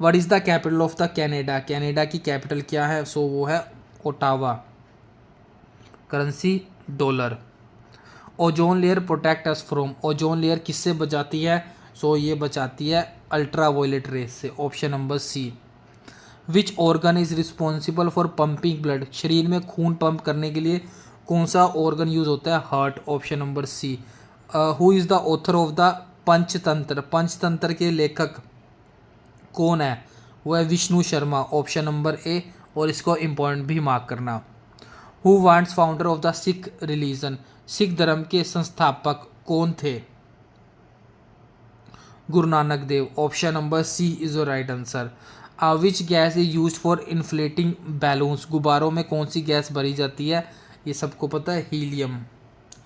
What is the capital of the Canada? Canada की कैपिटल क्या है? सो वो है Ottawa. Currency dollar. Ozone layer protect us from? Ozone layer किससे बचाती है? सो ये बचाती है अल्ट्रा वायलेट रेस से, option number C. Which organ is responsible for pumping blood? शरीर में खून पंप करने के लिए कौन सा ऑर्गन यूज होता है? Heart, option number C. Who is the author of the Panchatantra? Panchatantra के लेखक कौन है? वो है Vishnu Sharma, option number A. और इसको इम्पोर्टेंट भी मार्क करना। Who wants founder of the Sikh religion? Sikh धर्म के संस्थापक कौन थे? Guru Nanak Dev, option number C is the right answer. Which gas is use for inflating balloons? गुब्बारों में कौन सी गैस भरी जाती है? ये सबको पता है, हीलियम।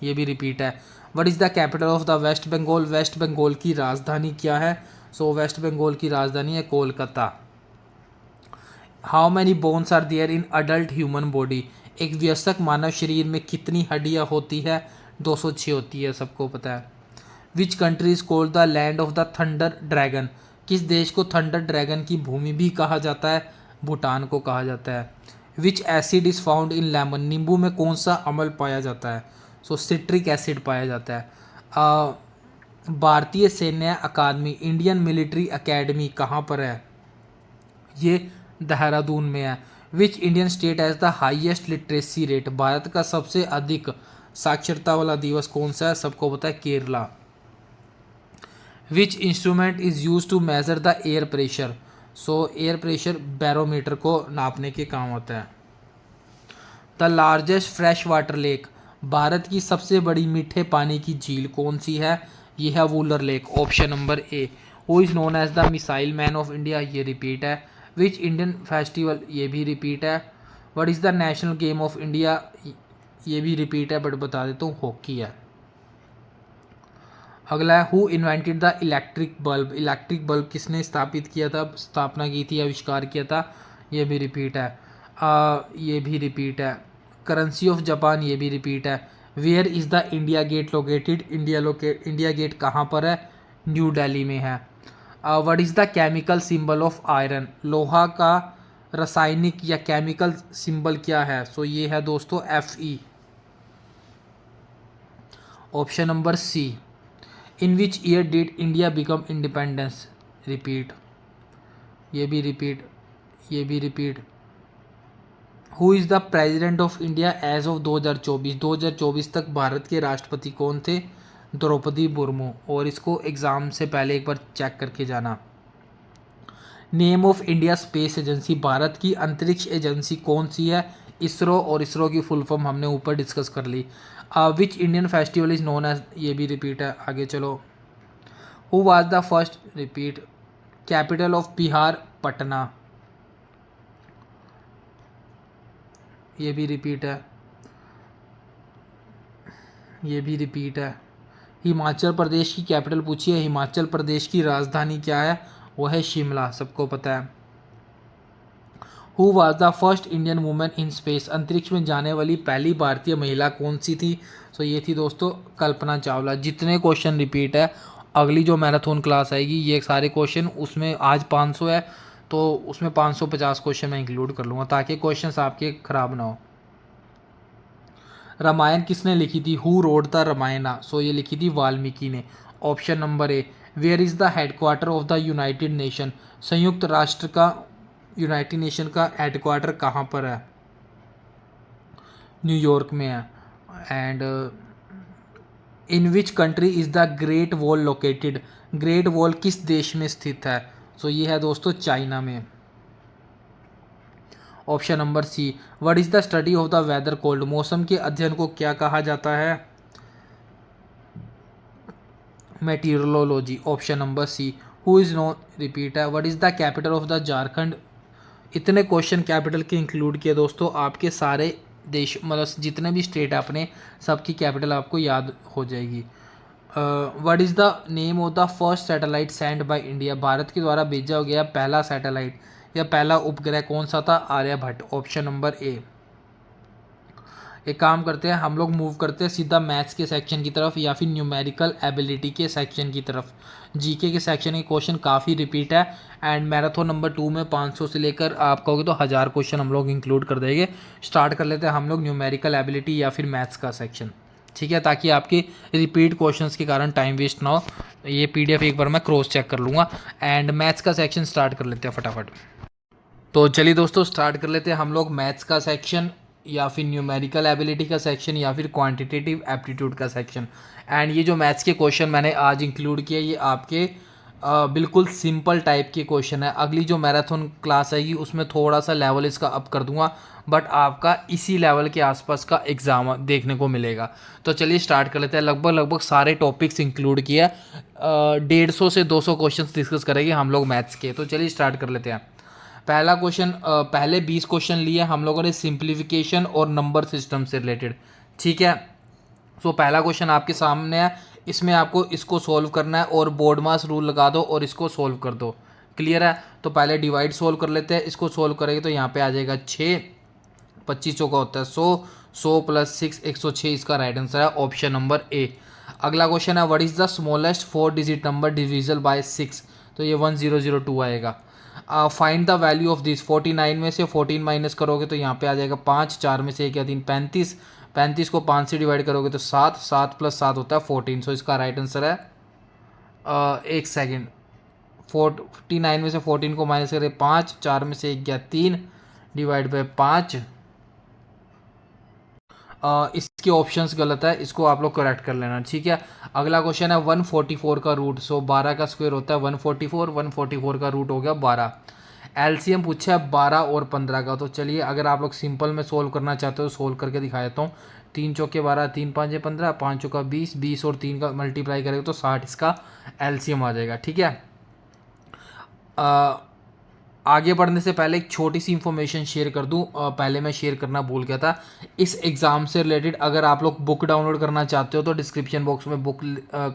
ये भी रिपीट है। What is the capital of the West Bengal? West Bengal की राजधानी क्या है? सो वेस्ट बंगाल की राजधानी है Kolkata. How many bones are there in adult human body? एक वयस्क मानव शरीर में कितनी हड्डियाँ होती है? 206 होती है, सबको पता है। विच country is called the land of the thunder dragon? किस देश को थंडर ड्रैगन की भूमि भी कहा जाता है? भूटान को कहा जाता है। विच acid is found in lemon? नींबू में कौन सा अम्ल पाया जाता है? सो सिट्रिक एसिड पाया जाता है। भारतीय सैन्य अकादमी, इंडियन मिलिट्री अकेडमी कहाँ पर है? ये देहरादून में है। Which Indian state has the highest literacy rate? Bharat का सबसे अधिक साक्षरता वाला दिवस कौन सा है? सबको पता है, Kerala. Which instrument is use to measure the air pressure? So air pressure barometer को नापने के काम आता है। The largest fresh water lake? भारत की सबसे बड़ी मीठे पानी की झील कौन सी है? ये है Wular lake, option number A. Who is known as the missile man of India? ये रिपीट है। Which Indian festival? ये भी रिपीट है। What is the national game of India? ये भी रिपीट है, बट बता देता हूँ, हॉकी है। अगला है, who invented the electric bulb? Electric bulb किसने स्थापित किया था, स्थापना की थी, आविष्कार किया था? ये भी रिपीट है। ये भी रिपीट है। Currency of Japan? ये भी रिपीट है। Where is the India Gate located? India Gate कहाँ पर है? न्यू दिल्ली में है। What is the chemical symbol of iron? लोहा का रासायनिक या केमिकल सिंबल क्या है? सो ये है दोस्तों Fe, option number C. In which year did India become independence? Repeat, ये भी रिपीट, ये भी repeat. Who is the president of India as of 2024? 2024 तक भारत के राष्ट्रपति कौन थे? द्रौपदी मुर्मू। और इसको एग्ज़ाम से पहले एक बार चेक करके जाना। Name of India space agency? Bharat की अंतरिक्ष एजेंसी कौन सी है? इसरो। और इसरो की फुल फॉर्म हमने ऊपर डिस्कस कर ली। Which Indian festival is known as? ये भी रिपीट है, आगे चलो। Who was the first? Repeat. Capital of Bihar? Patna. ये भी रिपीट है, ये भी रिपीट है। हिमाचल प्रदेश की कैपिटल पूछी है, हिमाचल प्रदेश की राजधानी क्या है? वो है शिमला, सबको पता है। Who was the first Indian women in space? अंतरिक्ष में जाने वाली पहली भारतीय महिला कौन सी थी? सो ये थी दोस्तों कल्पना चावला। जितने क्वेश्चन रिपीट है, अगली जो मैराथन क्लास आएगी ये सारे क्वेश्चन, उसमें आज 500 है तो उसमें 550 क्वेश्चन मैं इंक्लूड कर लूँगा ताकि क्वेश्चंस आपके ख़राब ना हो। रामायण किसने लिखी थी? Who wrote the Ramayana? So ये लिखी थी वाल्मीकि ने, option number A. Where is the headquarter of the United Nation? संयुक्त राष्ट्र का यूनाइटेड नेशन का हेडक्वार्टर कहाँ पर है? न्यूयॉर्क में है। And in which country is the great wall located, great wall किस देश में स्थित है? सो ये है दोस्तों चाइना में। Option number C, what is the study of the weather called, मौसम के अध्ययन को क्या कहा जाता है? Meteorology. Option number C, who is no repeat है, what is the capital of the Jharkhand? इतने क्वेश्चन कैपिटल के इंक्लूड किए दोस्तों, आपके सारे देश मतलब जितने भी स्टेट है अपने, सबकी कैपिटल आपको याद हो जाएगी। What is the name of the first satellite send by India, Bharat के द्वारा भेजा गया पहला सैटेलाइट या पहला उपग्रह कौन सा था? आर्यभट्ट। Option number A. एक काम करते हैं, हम लोग मूव करते हैं सीधा मैथ्स के सेक्शन की तरफ या फिर न्यूमेरिकल एबिलिटी के सेक्शन की तरफ। जीके के सेक्शन के क्वेश्चन काफ़ी रिपीट है एंड मैराथन नंबर 2 में 500 से लेकर आप कहोगे तो 1000 क्वेश्चन हम लोग इंक्लूड कर देंगे। स्टार्ट कर लेते हैं हम लोग न्यूमेरिकल एबिलिटी या फिर मैथ्स का सेक्शन, ठीक है, ताकि आपके रिपीट क्वेश्चंस के कारण टाइम वेस्ट ना हो। ये पीडीएफ एक बार मैं क्रॉस चेक कर लूँगा एंड मैथ्स का सेक्शन स्टार्ट कर लेते हैं फटाफट। तो चलिए दोस्तों स्टार्ट कर लेते हैं हम लोग मैथ्स का सेक्शन या फिर न्यूमेरिकल एबिलिटी का सेक्शन या फिर क्वांटिटेटिव एप्टीट्यूड का सेक्शन। एंड ये जो मैथ्स के क्वेश्चन मैंने आज इंक्लूड किए ये आपके बिल्कुल सिंपल टाइप के क्वेश्चन है। अगली जो मैराथन क्लास आएगी उसमें थोड़ा सा लेवल इसका अप कर दूंगा, बट आपका इसी लेवल के आसपास का एग्ज़ाम देखने को मिलेगा। तो चलिए स्टार्ट कर लेते हैं। लगभग सारे टॉपिक्स इंक्लूड किया, 150 से 200 क्वेश्चन डिस्कस करेंगे हम लोग मैथ्स के। तो चलिए स्टार्ट कर लेते हैं। पहला क्वेश्चन, पहले 20 क्वेश्चन लिए हम लोगों ने सिंप्लीफिकेशन और नंबर सिस्टम से रिलेटेड, ठीक है। सो पहला क्वेश्चन आपके सामने है, इसमें आपको इसको सॉल्व करना है और बोर्ड मास रूल लगा दो और इसको सॉल्व कर दो। क्लियर है? तो पहले डिवाइड सॉल्व कर लेते हैं। इसको सॉल्व करेंगे तो यहाँ पे आ जाएगा 6, 25 का होता है 100, 100 + 6 106, इसका राइट आंसर है ऑप्शन नंबर ए। अगला क्वेश्चन है, what is the smallest 4 digit number divisible by 6? तो ये 1002 आएगा। Find the value of this, 49 में से 14 माइनस करोगे तो यहाँ पे आ जाएगा 5, 4 में से 1 या 3, 35, 35 को 5 से डिवाइड करोगे तो 7, 7 + 7 होता है 14। सो इसका राइट आंसर है, एक सेकेंड, 49 में से 14 को माइनस करें 5, 4 में से 1 गया 3 डिवाइड बाय 5। इसके ऑप्शंस गलत है, इसको आप लोग करेक्ट कर लेना, ठीक है। अगला क्वेश्चन है 144 का रूट, सो 12 का स्क्वायर होता है 144, 144 का रूट हो गया 12। एलसीएम पूछा है 12 और 15 का। तो चलिए अगर आप लोग सिंपल में सोल्व करना चाहते हो सोल्व करके दिखा देता हूँ। 3 चौके 12, 3 5 15, 5 चौका 20, 20 और 3 का मल्टीप्लाई करेंगे तो 60 इसका एलसीएम आ जाएगा, ठीक है। आगे बढ़ने से पहले एक छोटी सी इन्फॉर्मेशन शेयर कर दूं, पहले मैं शेयर करना भूल गया था। इस एग्ज़ाम से रिलेटेड अगर आप लोग बुक डाउनलोड करना चाहते हो तो डिस्क्रिप्शन बॉक्स में बुक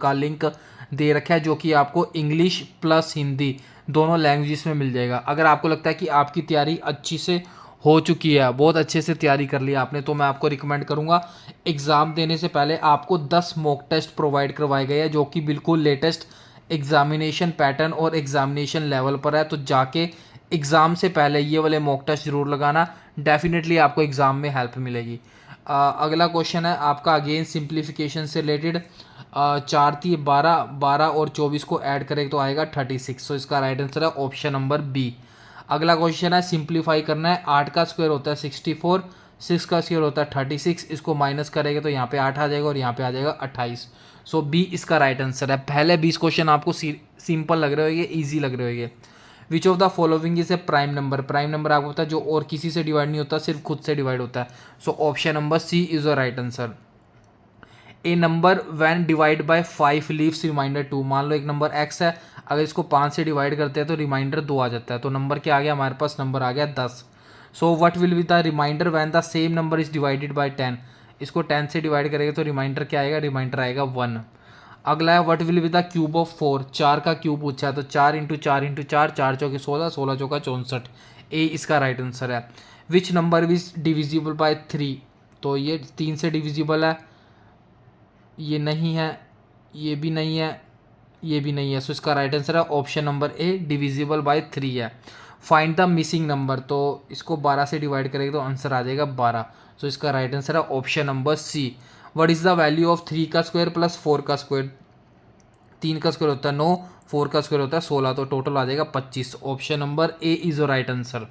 का लिंक दे रखा है, जो कि आपको इंग्लिश प्लस हिंदी दोनों लैंग्वेजेस में मिल जाएगा। अगर आपको लगता है कि आपकी तैयारी अच्छी से हो चुकी है, बहुत अच्छे से तैयारी कर ली आपने, तो मैं आपको रिकमेंड करूँगा एग्ज़ाम देने से पहले आपको 10 मॉक टेस्ट प्रोवाइड करवाए गए हैं, जो कि बिल्कुल लेटेस्ट एग्जामिनेशन पैटर्न और एग्जामिनेशन लेवल पर है। तो जाके एग्ज़ाम से पहले ये वाले मॉक टेस्ट जरूर लगाना, डेफिनेटली आपको एग्ज़ाम में हेल्प मिलेगी। अगला क्वेश्चन है आपका अगेन सिंप्लीफिकेशन से रिलेटेड। 4 थी 12, 12 और 24 को ऐड करें तो आएगा 36। सो इसका राइट आंसर है ऑप्शन नंबर बी। अगला क्वेश्चन है सिंप्लीफाई करना है। 8 का स्क्वायर होता है 64, 6 का स्क्वायर होता है 36, इसको माइनस करेंगे तो यहाँ पे 8 आ जाएगा और यहाँ पे आ जाएगा 28। सो बी इसका राइट आंसर है। पहले 20 क्वेश्चन आपको सिंपल लग रहे होंगे, ईजी लग रहे होंगे। Which of the following is a prime number, prime number आपको होता है जो और किसी से डिवाइड नहीं होता, सिर्फ खुद से डिवाइड होता है। So option number C is the right answer. A number when divide by 5 leaves remainder 2, मान लो एक नंबर x है, अगर इसको 5 से डिवाइड करते हैं तो रिमाइंडर 2 आ जाता है, तो नंबर क्या आ गया हमारे पास? नंबर आ गया 10। So what will be the remainder when the same number is divided by 10, इसको 10 से डिवाइड करेंगे तो रिमाइंडर क्या आएगा? रिमाइंडर आएगा 1। अगला है what will be the cube of 4, 4 का क्यूब पूछा है तो 4 × 4 × 4, 4 चौके 16, 16 चौका 64, ए इसका राइट आंसर है। Which number is divisible by 3, तो ये 3 से डिविजिबल है, ये नहीं है, ये भी नहीं है, ये भी नहीं है। सो इसका राइट आंसर है option number A, divisible by 3 है। फाइंड द मिसिंग नंबर, तो इसको 12 से डिवाइड करेंगे तो आंसर आ जाएगा 12। सो इसका राइट आंसर है option number C. What is the value of 3 का स्क्वायर प्लस 4 का स्क्वायर? 3 का स्क्वायर होता है 9, 4 का स्क्वायर होता है 16, तो टोटल आ जाएगा 25। Option number A is the right answer.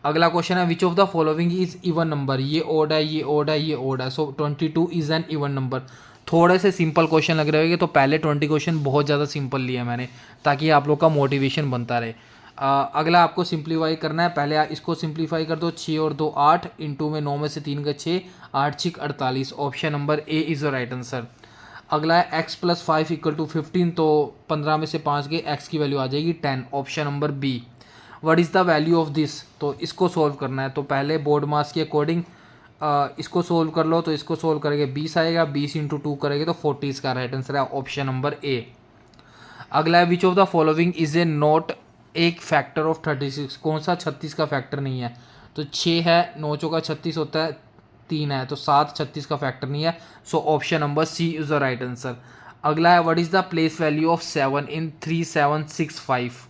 अगला क्वेश्चन है which of the following is even number, ये ओड है, ये ओड है, ये ओड है। सो 22 इज एन इवन नंबर। थोड़े से सिंपल क्वेश्चन लग रहे होंगे, तो पहले 20 क्वेश्चन बहुत ज़्यादा सिंपल लिए मैंने, ताकि आप लोग का मोटिवेशन बनता रहे। अगला आपको सिंप्लीफाई करना है। पहले इसको सिंप्लीफाई कर दो, 6 और 2 8, इंटू में 9 में से 3 का 6, 8 6 48। Option number A is the right answer. अगला है एक्स प्लस 5 इक्वल टू 15, तो 15 में से 5 गए, एक्स की वैल्यू आ जाएगी 10। Option number B. What is the value of this, तो इसको सोल्व करना है। तो पहले बोर्ड मास के अकॉर्डिंग इसको सोल्व कर लो, तो इसको सोल्व करेंगे 20 आएगा, 20 इंटू 2 करेंगे तो 40 इसका राइट आंसर है। Option number A. अगला है which of the following is a not एक फैक्टर ऑफ 36, कौन सा 36 का फैक्टर नहीं है। तो 6 है, 9 चौका 36 होता है, 3 है, तो 7 36 का फैक्टर नहीं है। So option number C is the right answer. अगला है what is the place value of 7 in 3765।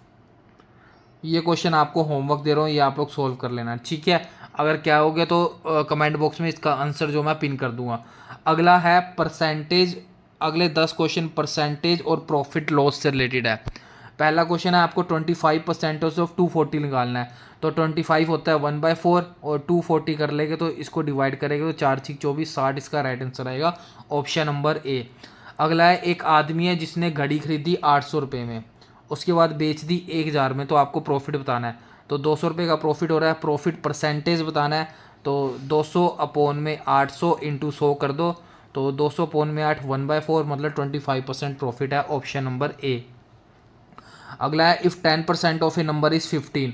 ये क्वेश्चन आपको होमवर्क दे रहा हूँ, ये आप लोग सोल्व कर लेना, ठीक है। अगर क्या हो गया तो कमेंट बॉक्स में इसका आंसर जो मैं पिन कर दूंगा। अगला है परसेंटेज। अगले 10 क्वेश्चन परसेंटेज और प्रॉफिट लॉस से रिलेटेड है। पहला क्वेश्चन है आपको 25% ऑफ 240 निकालना है। तो 25 होता है 1/4 और 240 कर लेंगे तो इसको डिवाइड करेंगे तो 4 6 24, 60 इसका राइट आंसर आएगा। Option number A. अगला है एक आदमी है जिसने घड़ी खरीदी 800 रुपये में, उसके बाद बेच दी 1000 में, तो आपको प्रॉफिट बताना है। तो 200 रुपये का प्रॉफिट हो रहा है, प्रॉफिट परसेंटेज बताना है। तो 200 अपॉन में 800 इंटू 100 कर दो, तो 200 अपॉन में 8 1/4, मतलब 25% प्रॉफिट है। Option number A. अगला है if 10% of A number is 15,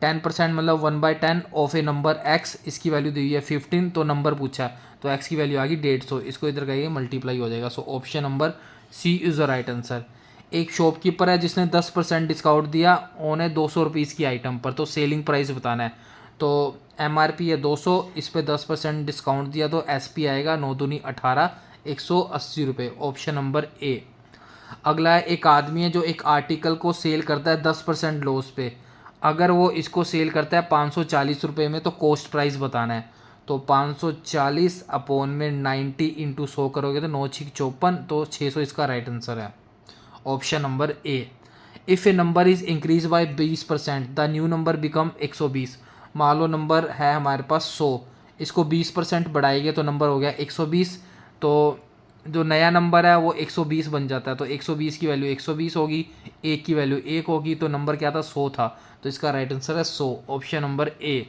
10% मतलब 1/10 ऑफ ए नंबर x, इसकी वैल्यू दी हुई है 15, तो नंबर पूछा है तो x की वैल्यू आ गई 150, इसको इधर कहिए मल्टीप्लाई हो जाएगा। So option number C is the right answer. एक शॉपकीपर है जिसने 10% डिस्काउंट दिया ऑन है 200 रुपीज़ की आइटम पर, तो सेलिंग प्राइस बताना है। तो MRP है 200, इस पर 10% डिस्काउंट दिया तो SP आएगा 9 दूनी 18, 180 रुपये। Option number A. अगला है एक आदमी है जो एक आर्टिकल को सेल करता है 10% लॉस पे, अगर वो इसको सेल करता है 540 रुपये में तो कॉस्ट प्राइस बताना है। तो 540 अपॉन में 90 इंटू 100 करोगे तो 9 6 54, तो 600 इसका राइट आंसर है। Option number A. If A number is increase by 20% the new number become 120। मान लो नंबर है हमारे पास 100, इसको 20% बढ़ाएंगे तो नंबर हो गया 120, तो जो नया नंबर है वो 120 बन जाता है। तो 120 की वैल्यू 120 होगी, 1 की वैल्यू 1 होगी, तो नंबर क्या था 100 था, तो इसका राइट आंसर है 100। Option number A.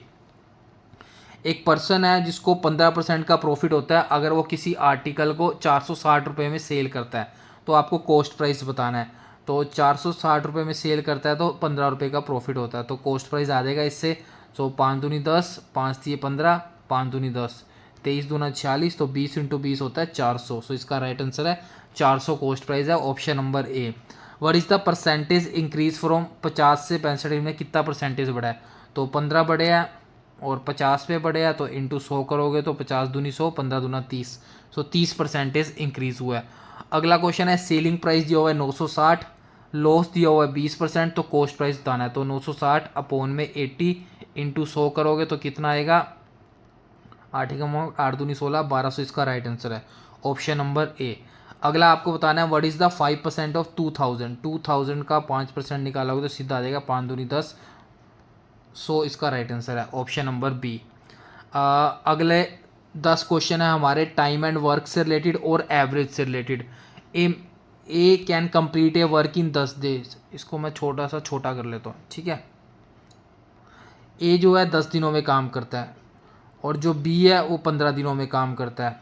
एक पर्सन है जिसको 15% का प्रॉफिट होता है अगर वो किसी आर्टिकल को 460 रुपये में सेल करता है, तो आपको कॉस्ट प्राइस बताना है। तो 460 रुपये में सेल करता है तो 15 रुपये का प्रॉफिट होता है, तो कॉस्ट प्राइस आ जाएगा इससे। सो 5 दूनी 10, 5 दिए 15, 5 दूनी 10, 23 दूना 46, तो 20 इंटू 20 होता है 400। सो इसका राइट आंसर है 400 कॉस्ट प्राइस है। Option number A. What is the percentage increase from 50 से 65 में कितना परसेंटेज बढ़ा है। तो 15 बढ़े हैं और 50 पे बढ़े हैं, तो इंटू 100 करोगे तो 50 दूनी 100, 15 दूना 30, सो 30% इंक्रीज़ हुआ है। अगला क्वेश्चन है सेलिंग प्राइस दिया हुआ है 960, लॉस दिया हुआ है 20%, तो कॉस्ट प्राइस बताना है। तो 960 अपॉन में 80 इंटू 100 करोगे तो कितना आएगा, 8 का 8 दूनी 16, 1200 इसका राइट आंसर है। Option number A. अगला आपको बताना है व्हाट इज़ द 5% ऑफ 2000, 2000 का 5% निकालोगे तो सीधा आ जाएगा 5 दूनी 10, सो इसका राइट आंसर है। Option number B. अगले 10 क्वेश्चन है हमारे टाइम एंड वर्क से रिलेटेड और एवरेज से related. A can complete a work in 10 days, इसको मैं छोटा कर लेता हूँ, ठीक है। ए जो है 10 दिनों में काम करता है और जो बी है वो 15 दिनों में काम करता है।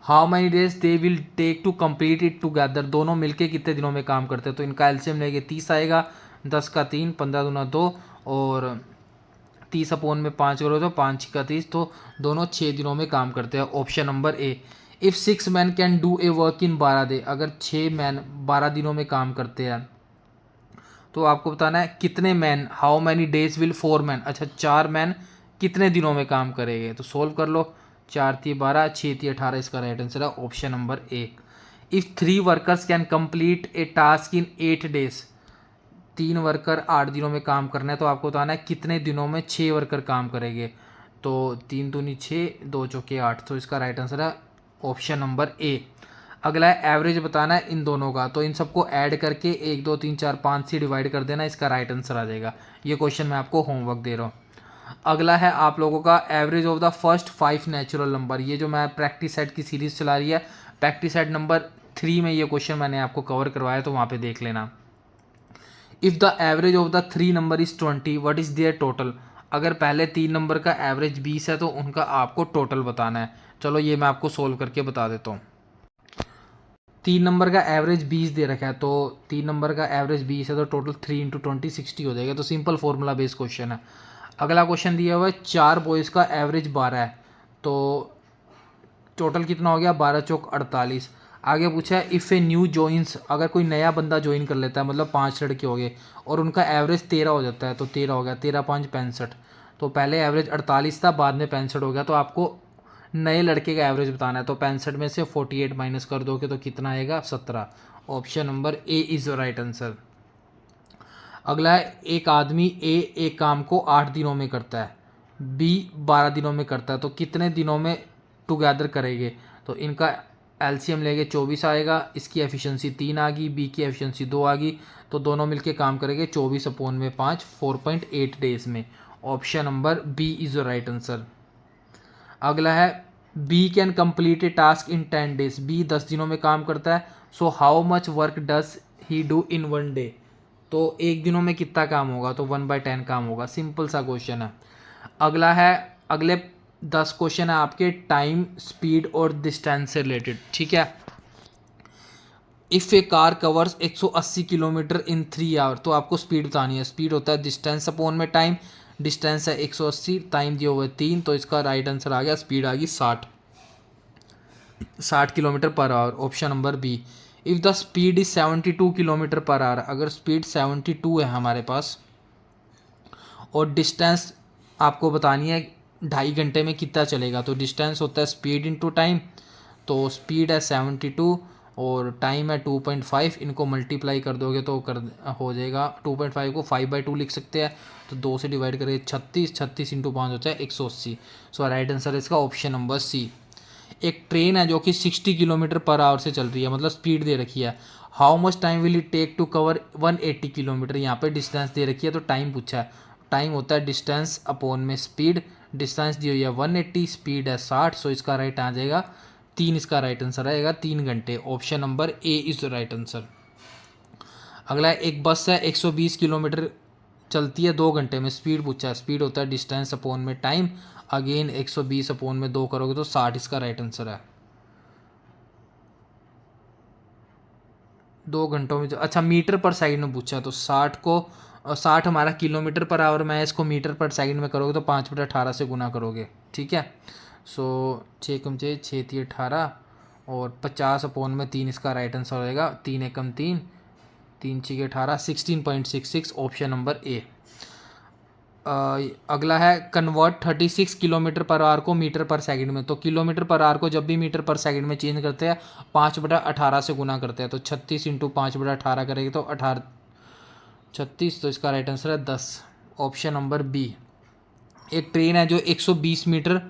How many days they will take to complete it together, दोनों मिलके कितने दिनों में काम करते हैं। तो इनका एलसीएम लेंगे 30 आएगा, 10 का 3, 15 दूना 2 और 30 अपॉन में 5 करो तो 5 का 30, तो दोनों 6 दिनों में काम करते हैं। Option number A. If 6 man can do a work in 12 day, अगर 6 मैन 12 दिनों में काम करते हैं तो आपको बताना है कितने man, how many days will 4 man, अच्छा 4 मैन कितने दिनों में काम करेंगे। तो सोल्व कर लो, 4 3 12, 6 3 18, इसका राइट आंसर है option number A. If 3 workers can complete a task in 8 days, 3 worker 8 दिनों में काम करना है, तो आपको बताना है कितने दिनों में 6 वर्कर काम करेंगे। तो 3 दूनी 6, 2 चौके 8, तो इसका राइट आंसर है ऑप्शन नंबर ए। अगला है एवरेज बताना है इन दोनों का, तो इन सबको ऐड करके 1 2 3 4 5 से डिवाइड कर देना, इसका राइट आंसर आ जाएगा। ये क्वेश्चन मैं आपको होमवर्क दे रहा हूँ। अगला है आप लोगों का average of the first 5 natural number, ये जो मैं प्रैक्टिस सेट की सीरीज़ चला रही है, प्रैक्टिस सेट नंबर 3 में ये क्वेश्चन मैंने आपको कवर करवाया, तो वहाँ पे देख लेना। If the average of the 3 number is 20 what is their total. अगर पहले 3 नंबर का एवरेज 20 है तो उनका आपको टोटल बताना है। चलो ये मैं आपको सोल्व करके बता देता हूँ। 3 नंबर का एवरेज 20 दे रखा है, तो 3 नंबर का एवरेज 20 है तो टोटल 3 × 20 60 हो जाएगा। तो सिंपल फॉर्मूला बेस्ड क्वेश्चन है। अगला क्वेश्चन दिया हुआ है 4 बॉयज़ का एवरेज 12 है, तो टोटल कितना हो गया, 12 चौक 48। आगे पूछा है इफ़ ए न्यू जॉइंस, अगर कोई नया बंदा ज्वाइन कर लेता है, मतलब 5 लड़के हो गए और उनका एवरेज 13 हो जाता है, तो 13 हो गया, 13 5 65। तो पहले एवरेज 48 था, बाद में 65 हो गया, तो आपको नए लड़के का एवरेज बताना है। तो 65 में से 48 माइनस कर दोगे तो कितना आएगा, 17। Option number A is right answer. अगला है एक आदमी ए एक काम को 8 दिनों में करता है, बी 12 दिनों में करता है, तो कितने दिनों में टुगेदर करेंगे। तो इनका एलसीएम लेके 24 आएगा, इसकी एफिशिएंसी 3 आ गई, बी की एफिशिएंसी 2 आ गई, तो दोनों मिलके काम करेंगे 24/5 4.8 डेज में। Option number B is the right answer. अगला है B can complete a task in 10 days, B 10 दिनों में काम करता है, so how much work does he do in 1 day. तो एक दिनों में कितना काम होगा, तो 1/10 काम होगा। सिंपल सा क्वेश्चन है। अगला है, अगले 10 क्वेश्चन है आपके टाइम, स्पीड और डिस्टेंस से रिलेटेड, ठीक है। If a car covers 180 kilometre in 3 hour, तो आपको स्पीड बतानी है। स्पीड होता है डिस्टेंस अपॉन में टाइम, डिस्टेंस है 180, टाइम दिया हुआ है 3, तो इसका राइट आंसर आ गया, स्पीड आ गई 60 kilometre per hour. Option number B. If the speed is 72 kilometre per hour, अगर स्पीड 72 है हमारे पास और डिस्टेंस आपको बतानी है 2.5 घंटे में कितना चलेगा, तो डिस्टेंस होता है स्पीड इंटू टाइम, तो स्पीड है 72 और टाइम है 2.5, इनको मल्टीप्लाई कर दोगे तो हो जाएगा 2.5 को 5/2 लिख सकते हैं, तो 2 से डिवाइड करें 36, 36 इंटू 5 होता है 180। सो राइट आंसर इसका ऑप्शन नंबर सी। एक ट्रेन है जो कि 60 किलोमीटर पर आवर से चल रही है, मतलब स्पीड दे रखी है। How much time will it take to cover 180 kilometre, यहाँ पे डिस्टेंस दे रखी है तो टाइम पूछा है। टाइम होता है डिस्टेंस अपॉन में स्पीड, डिस्टेंस दी हुई है 180, स्पीड है 60, सो इसका राइट आ जाएगा 3, इसका राइट आंसर आएगा 3 घंटे। Option number A is the right answer. अगला एक बस है 120 किलोमीटर चलती है 2 घंटे में, स्पीड पूछा है। स्पीड होता है डिस्टेंस अपॉन में टाइम, अगेन 120 अपॉन में 2 करोगे तो 60, इसका राइट आंसर है। 2 घंटों में अच्छा मीटर पर सेकंड में पूछा है, तो 60 हमारा किलोमीटर पर आवर में है, इसको मीटर पर सेकंड में करोगे तो 5/18 से गुना करोगे, ठीक है। सो 6 कम 6 6 3 18 और 50 अपॉन में 3, इसका राइट आंसर होएगा 3 एकम 3 3 6 18 16.66। Option number A. अगला है कन्वर्ट 36 किलोमीटर पर आवर को मीटर पर सेकंड में, तो किलोमीटर पर आवर को जब भी मीटर पर सेकंड में चेंज करते हैं 5/18 से गुना करते हैं, तो 36 इंटू 5/18 करेंगे तो 36, तो इसका राइट आंसर है 10। Option number B. एक ट्रेन है जो 120 मीटर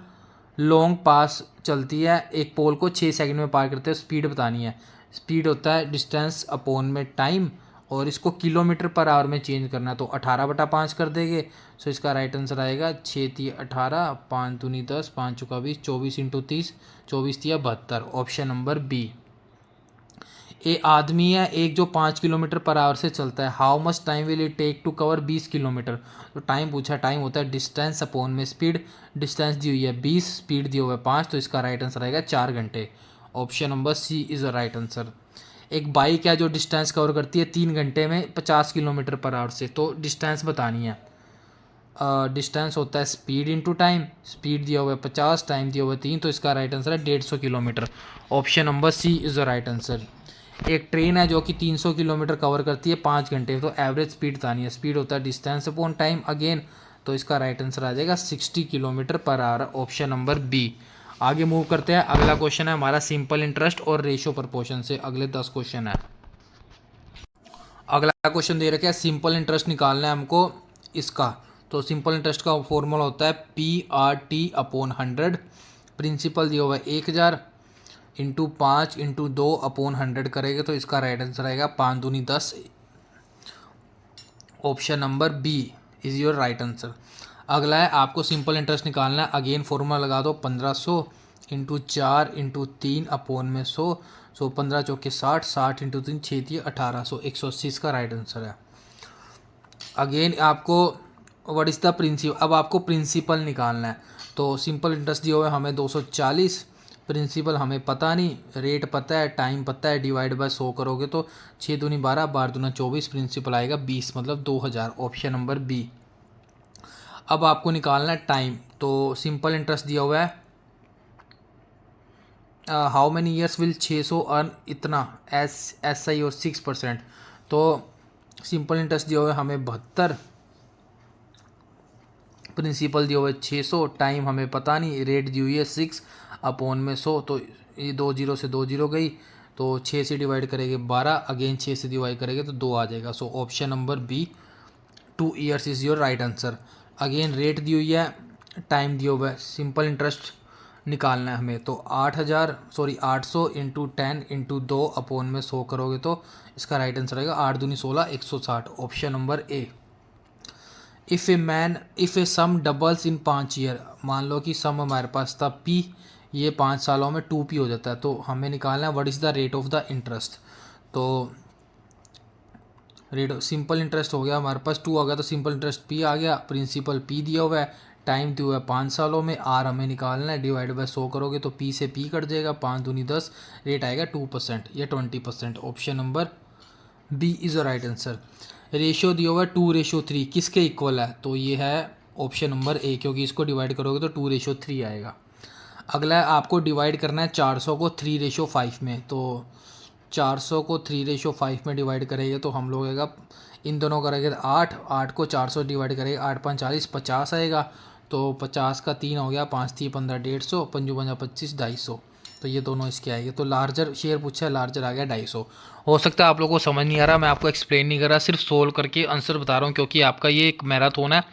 लॉन्ग पास चलती है, एक पोल को 6 सेकंड में पार करते हैं, स्पीड बतानी है। स्पीड होता है डिस्टेंस अपॉन में टाइम और इसको किलोमीटर पर आवर में चेंज करना है, तो 18/5 कर देंगे। सो इसका राइट आंसर आएगा 6 3 18 5 दूनी 10 5 चौका 20 24 इंटू 30 24 3 72। Option number B. एक आदमी है एक जो 5 किलोमीटर पर आवर से चलता है, how much time will it take to cover 20 kilometre. तो टाइम पूछा, टाइम होता है डिस्टेंस अपॉन में स्पीड, डिस्टेंस दी हुई है 20, स्पीड दी हुआ है 5, तो इसका राइट आंसर आएगा 4 घंटे। Option number C is the right answer. एक बाइक है जो डिस्टेंस कवर करती है 3 घंटे में 50 किलोमीटर पर आवर से, तो डिस्टेंस बतानी है। डिस्टेंस होता है स्पीड इंटू टाइम, स्पीड दिया हुआ है 50, टाइम दिया हुआ है 3, तो इसका राइट आंसर है 150 kilometre. Option number C is the right answer. एक ट्रेन है जो कि 300 किलोमीटर कवर करती है 5 घंटे, तो एवरेज स्पीड बतानी है। स्पीड होता है डिस्टेंस अपॉन टाइम अगेन, तो इसका राइट आंसर आ जाएगा 60 kilometre per hour. Option number B. आगे मूव करते हैं। अगला क्वेश्चन है हमारा सिंपल इंटरेस्ट और रेशियो प्रपोर्शन से अगले 10 क्वेश्चन है। अगला क्वेश्चन दे रखा है सिंपल इंटरेस्ट निकालना है हमको इसका, तो सिंपल इंटरेस्ट का फॉर्मूला होता है PRT/100। प्रिंसिपल दिया हुआ है 1000 इंटू 5 इंटू 2/100 करेंगे तो इसका राइट आंसर आएगा 5 दूनी 10। Option number B is your right answer. अगला है आपको सिंपल इंटरेस्ट निकालना है, अगेन फॉर्मूला लगा दो 1500 इंटू 4 इंटू 3 अपोन में 100, 15 चौके 60, 60 इंटू 3 6 1800, 180 इसका राइट आंसर है। अगेन आपको व्हाट इज़ द प्रिंसिपल, अब आपको प्रिंसिपल निकालना है। तो सिंपल इंटरेस्ट दिया हुआ है हमें 240, प्रिंसिपल हमें पता नहीं, रेट पता है, टाइम पता है, डिवाइड बाय 100 करोगे तो 6 दूनी 12, 12 दूना 24, प्रिंसिपल आएगा 20 मतलब 2000, ऑप्शन नंबर बी। अब आपको निकालना है टाइम। तो सिंपल इंटरेस्ट दिया हुआ है how many years will 600 earn इतना एस आई और 6%। तो सिंपल इंटरेस्ट दिया हुआ है हमें 72, प्रिंसिपल दिया हुआ है 600, टाइम हमें पता नहीं, रेट दी हुई है 6 अपोन में 100, तो ये 2 जीरो से 2 जीरो गई, तो 6 से डिवाइड करेंगे 12, अगेन 6 से डिवाइड करेंगे तो 2 आ जाएगा। So option number B 2 years is your right answer. Again rate दी हुई है, टाइम दिया हुआ है, सिंपल इंटरेस्ट निकालना है हमें। तो 800 इंटू 10 इंटू 2 अपोन में 100 करोगे तो इसका राइट आंसर आएगा 8 दूनी 16, 160, option number A. If a sum doubles in 5 year, मान लो कि सम हमारे पास था पी, ये 5 सालों में 2p हो जाता है, तो हमें निकालना है what is the rate of the interest. तो रेट सिंपल इंटरेस्ट हो गया हमारे पास 2 आ गया, तो सिंपल इंटरेस्ट p आ गया, प्रिंसिपल p दिया हुआ है, टाइम दिया हुआ है 5 सालों में, r हमें निकालना है, डिवाइड बाय 100 करोगे तो p से p कट जाएगा, 5 दूनी 10, रेट आएगा 2% या 20%, option number B is the right answer. Ratio दिया हुआ है 2:3, किसके इक्वल है, तो ये है ऑप्शन नंबर ए, क्योंकि इसको डिवाइड करोगे तो 2:3 आएगा। अगला है आपको डिवाइड करना है 400 को 3:5 में। तो 400 को 3:5 में डिवाइड करेंगे तो हम लोग आएगा, इन दोनों करेंगे 8, 8 को 400 डिवाइड करेंगे 8 5 40, 50 आएगा, तो 50 का 3 हो गया, 5 3 15, 150, 5 5 25, 250, तो ये दोनों इसके आएंगे। तो लार्जर शेयर पूछा है, लार्जर आ गया 250। हो सकता है आप लोगों को समझ नहीं आ रहा, मैं आपको एक्सप्लेन नहीं कर रहा, सिर्फ सोल्व करके आंसर बता रहा हूँ, क्योंकि आपका ये एक मैराथन है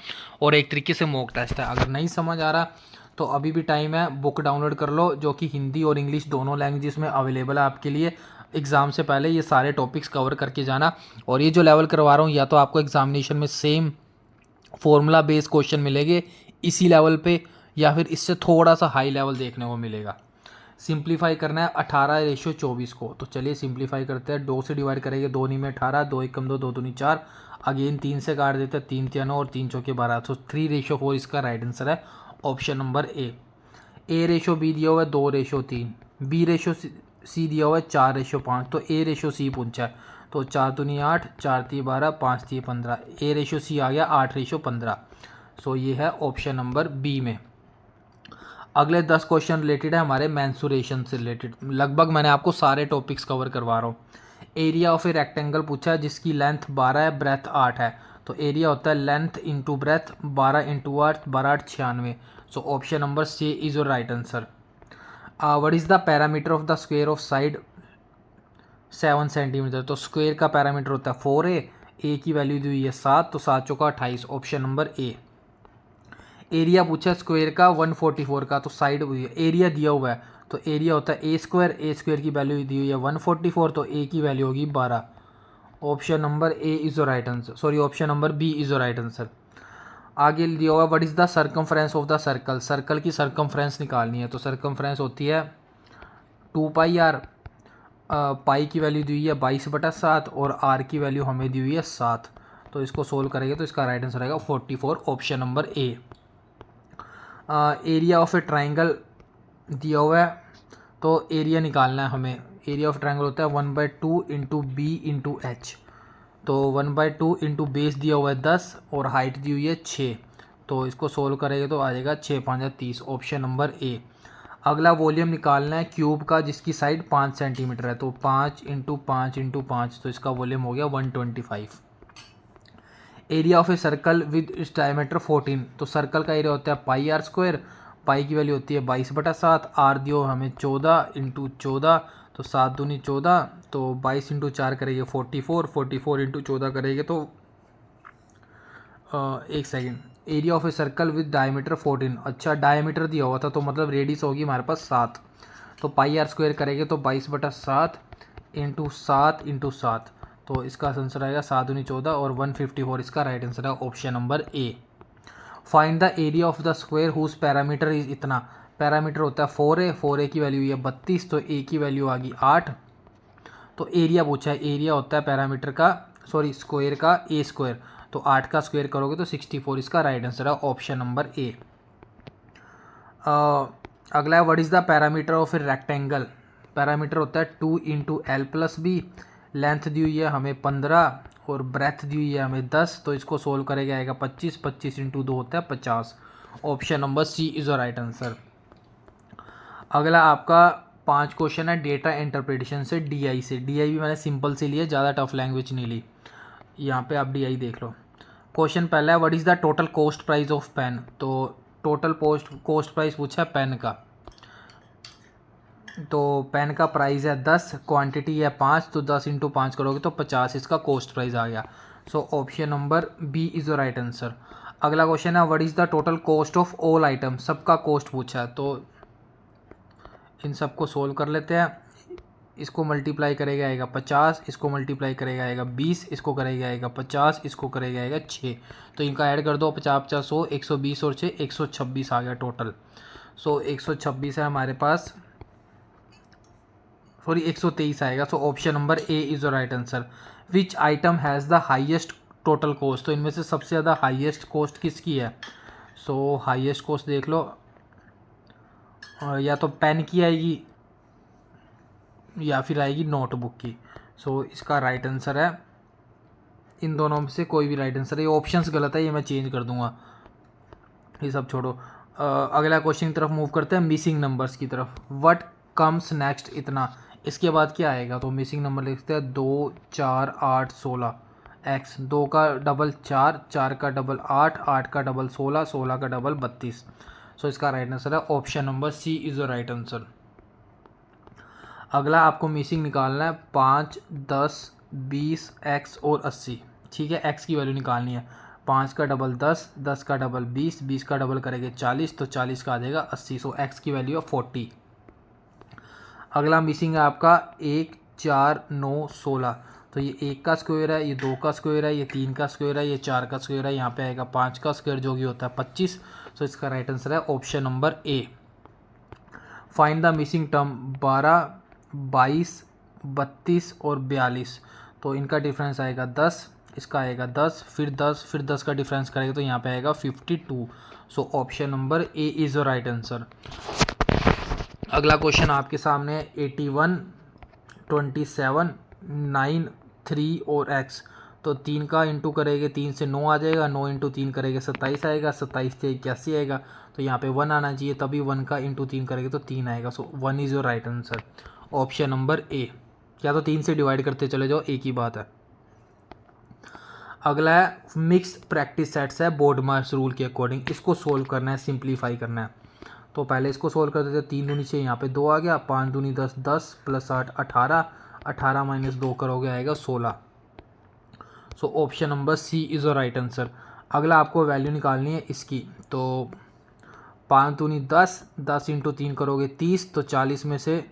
और एक तरीके से मॉक टेस्ट है। अगर नहीं समझ आ रहा तो अभी भी टाइम है, बुक डाउनलोड कर लो, जो कि हिंदी और इंग्लिश दोनों लैंग्वेजेस में अवेलेबल है आपके लिए। एग्ज़ाम से पहले ये सारे टॉपिक्स कवर करके जाना, और ये जो लेवल करवा रहा हूँ या तो आपको एग्जामिनेशन में सेम फॉर्मूला बेस्ड क्वेश्चन मिलेंगे इसी लेवल पे, या फिर इससे थोड़ा सा हाई लेवल देखने को मिलेगा। सिंप्लीफाई करना है 18:24 को, तो चलिए सिंप्लीफाई करते हैं। 2 से डिवाइड करेंगे, 2 में 18, 2 1 2, 2 दूनी 4, अगेन 3 से काट देते हैं, 3 3 9 और 3 चौके 12, तो 3:4 इसका राइट आंसर है, ऑप्शन नंबर ए। दिया हुआ है 2:3, बी दिया हुआ है 4:5, तो A:C पूछा है, तो 4 दूनी 8, 4 3 12, 5 3 15, A:C आ गया 8:15। सो ये है ऑप्शन नंबर बी में। अगले 10 क्वेश्चन रिलेटेड है हमारे मैंसुरेशन से रिलेटेड, लगभग मैंने आपको सारे टॉपिक्स कवर करवा रहा हूँ। एरिया ऑफ ए रेक्टेंगल पूछा है जिसकी लेंथ 12 है, ब्रेथ 8 है, तो एरिया होता है length into breadth, 12 into 8, 12 8 96, so option number C is your right answer. What is the parameter of the square of side 7 centimetre, तो स्क्वायर का पैरामीटर होता है 4a, ए की वैल्यू दी हुई है 7, तो 7 चौका 28, ऑप्शन नंबर ए। एरिया पूछा स्क्वायर का 144 का, तो साइड एरिया दिया हुआ है, तो एरिया होता है ए स्क्वायर की वैल्यू दी हुई है 144, तो ए की वैल्यू होगी 12, option number A is the right answer, sorry option number B is the right answer. आगे दिया हुआ what is the circumference of the circle, circle की सर्कमफ्रेंस निकालनी है, तो सर्कमफ्रेंस होती है 2πr, पाई की वैल्यू दी हुई है 22/7 और आर की वैल्यू हमें दी हुई है 7, तो इसको सोल्व करेंगे तो इसका राइट आंसर आएगा 44, option number A. Area of A triangle दिया हुआ है, तो एरिया निकालना है हमें। एरिया ऑफ ट्राइंगल होता है 1/2 इंटू बी इंटू एच, तो 1/2 इंटू बेस दिया हुआ है 10 और हाइट दी हुई है 6, तो इसको सोल्व करेंगे तो आ जाएगा 6 5 30, ऑप्शन नंबर ए। अगला वॉल्यूम निकालना है क्यूब का जिसकी साइड 5 सेंटीमीटर है, तो 5 इंटू 5 इंटू 5, तो इसका वॉल्यूम हो गया 125। Area of a circle with its diameter 14, तो सर्कल का एरिया होता है πr², पाई की वैल्यू होती है 22/7, आर दियो हमें 14 इंटू 14, तो 7 दूनी 14, तो 22 इंटू 4 करेंगे 44, 44 इंटू 14 करेंगे तो एक second, area of a circle with diameter 14, अच्छा डायमीटर दिया हुआ था तो मतलब रेडियस होगी हमारे पास 7, तो πr² करेंगे तो 22/7 इंटू 7 इंटू 7, तो इसका आंसर आएगा 7 दूनी 14 और 154 इसका राइट आंसर है, option number A. Find the area of the square whose perimeter is इतना, पैरामीटर होता है 4a, 4a की वैल्यू हुई है 32, तो a की वैल्यू आ गई 8। तो एरिया पूछा है, एरिया होता है पैरामीटर का स्क्वायर का a स्क्वायर, तो 8 का स्क्वायर करोगे तो 64, इसका राइट आंसर है ऑप्शन नंबर ए। अगला है what is the parameter of a rectangle. Parameter होता है 2 into L plus B, length दी हुई है हमें 15 और ब्रेथ दी हुई है हमें 10, तो इसको सोल्व करेगा आएगा 25, 25 इंटू 2 होता है 50। Option number C is the right answer. अगला आपका 5 क्वेश्चन है डेटा इंटरप्रिटेशन से, डीआई से। डीआई भी मैंने सिंपल से लिया, ज़्यादा टफ लैंग्वेज नहीं ली। यहाँ पे आप डीआई देख लो। क्वेश्चन पहला है what is the total cost price of pen. तो टोटल कॉस्ट प्राइस पूछा है पेन का, तो पेन का प्राइस है 10, क्वांटिटी है 5, तो 10 इंटू 5 करोगे तो 50, इसका कॉस्ट प्राइस आ गया। So option number B is the right answer. अगला क्वेश्चन है what is the total cost of all item. सबका कॉस्ट पूछा है, तो इन सबको सोल्व कर लेते हैं। इसको मल्टीप्लाई करेगा आएगा 50, इसको मल्टीप्लाई करेगा आएगा 20, इसको करेगा आएगा 50, इसको करेगा आएगा 6, तो इनका ऐड कर दो 50 50 100, 120 और 6 126 आ गया टोटल। सो 126 है हमारे पास, 123 आएगा। सो option number A is the right answer. Which item has the highest total cost. तो इनमें से सबसे ज़्यादा हाइएस्ट कॉस्ट किसकी है। सो हाइएस्ट कॉस्ट देख लो, या तो पेन की आएगी या फिर आएगी नोटबुक की। सो इसका राइट आंसर है, इन दोनों में से कोई भी राइट आंसर है। ये ऑप्शंस गलत है, ये मैं चेंज कर दूंगा, ये सब छोड़ो। अगला क्वेश्चन की तरफ मूव करते हैं, मिसिंग नंबर्स की तरफ। व्हाट कम्स नेक्स्ट इतना, इसके बाद क्या आएगा। तो मिसिंग नंबर लिखते हैं 2 4 8 16 एक्स, 2 का डबल 4, 4 का डबल 8, 8 का डबल 16, 16 का डबल 32। सो इसका राइट आंसर है option number C is the right answer. अगला आपको मिसिंग निकालना है 5 10 20 एक्स और 80। ठीक है, एक्स की वैल्यू निकालनी है। 5 का डबल 10, 10 का डबल 20, 20 का डबल करेंगे 40, तो 40 का आ जाएगा 80। सो एक्स की वैल्यू है 40। अगला मिसिंग है आपका 1 4 9 16। तो ये 1 का स्क्वायर है, ये 2 का स्क्वायर है, ये 3 का स्क्वायर है, ये 4 का स्क्वायर है, यहाँ पे आएगा 5 का स्क्वायर जो कि होता है 25। सो इसका राइट आंसर है option number A. Find the missing term 12 22 32 और 42। तो इनका डिफरेंस आएगा 10, इसका आएगा 10, फिर 10, फिर 10 का डिफरेंस करेगा तो यहाँ पे आएगा 52। सो option number A is the right answer. अगला क्वेश्चन आपके सामने है 81 27 9 3 और x। तो 3 का इंटू करेंगे 3 से 9 आ जाएगा, 9 इंटू 3 करेंगे 27 आएगा, 27 से 81 आएगा, तो यहाँ पे 1 आना चाहिए, तभी 1 का इंटू 3 करेंगे तो 3 आएगा। सो 1 is your right answer, option number ए। या तो 3 से डिवाइड करते चले जाओ, एक ही बात है। अगला है मिक्स प्रैक्टिस सेट्स है बोर्ड मार्क्स रूल के अकॉर्डिंग, इसको सोल्व करना है, सिंप्लीफाई करना है। तो पहले इसको सोल्व कर देते, 3 दूनी 6, यहाँ पे 2 आ गया, 5 दूनी 10, 10 प्लस 8 18, 18 माइनस 2 करोगे आएगा 16। So option number C is the right answer. अगला आपको वैल्यू निकालनी है इसकी, तो 5 दूनी 10, 10 इंटू 3 करोगे 30, तो 40 में से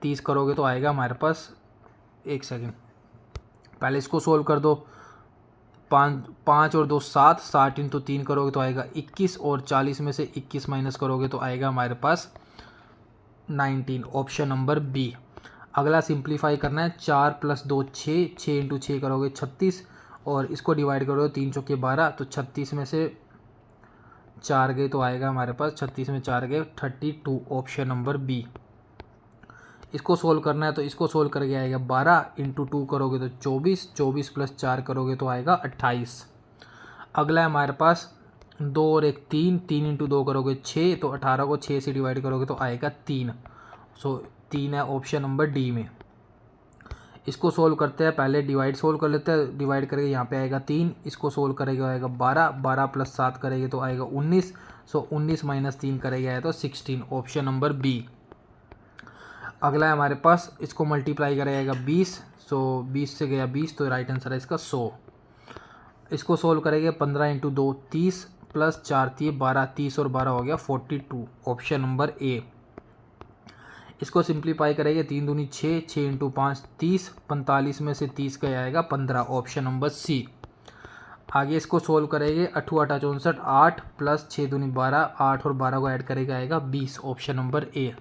30 करोगे तो आएगा हमारे पास, एक सेकेंड पहले इसको सोल्व कर दो। 5 और 2 7, 60 इंटू 3 करोगे तो आएगा 21, और 40 में से 21 माइनस करोगे तो आएगा हमारे पास 19, ऑप्शन नंबर बी। अगला सिंप्लीफाई करना है, 4 प्लस 2 6, 6 इंटू 6 करोगे 36, और इसको डिवाइड करोगे 3 चौके 12, तो 36 में से 4 गए तो आएगा हमारे पास, 36 में 4 गए 32, ऑप्शन नंबर बी। इसको सोल्व करना है, तो इसको सोल्व करके आएगा 12 इंटू 2 करोगे तो 24, 24 प्लस 4 करोगे तो आएगा 28। अगला है हमारे पास 2 और 1 3, 3 इंटू 2 करोगे 6, तो 18 को 6 से डिवाइड करोगे तो आएगा 3। सो 3 है ऑप्शन नंबर डी में। इसको सोल्व करते हैं, पहले डिवाइड सोल्व कर लेते हैं। डिवाइड करके यहाँ पे आएगा 3, इसको सोल्व करेगा आएगा 12, 12 प्लस 7 करेंगे तो आएगा 19। सो 19 माइनस 3 करेगा आया तो 16, ऑप्शन नंबर बी। अगला है हमारे पास, इसको मल्टीप्लाई करेगा 20, सो 20 से गया 20, तो राइट आंसर है इसका 100। इसको सोल्व करेंगे 15 इंटू 2 30, प्लस 4 थी 12, 30 और 12 हो गया 42, ऑप्शन नंबर ए। इसको सिंप्लीफाई करेंगे, 3 दूनी 6, 6 इंटू 5 30, 45 में से 30 का आएगा 15, ऑप्शन नंबर सी। आगे इसको सोल्व करेंगे, 8 8 64, 8 प्लस 6 दूनी 12, 8 और 12 को ऐड करेगा आएगा 20, ऑप्शन नंबर ए।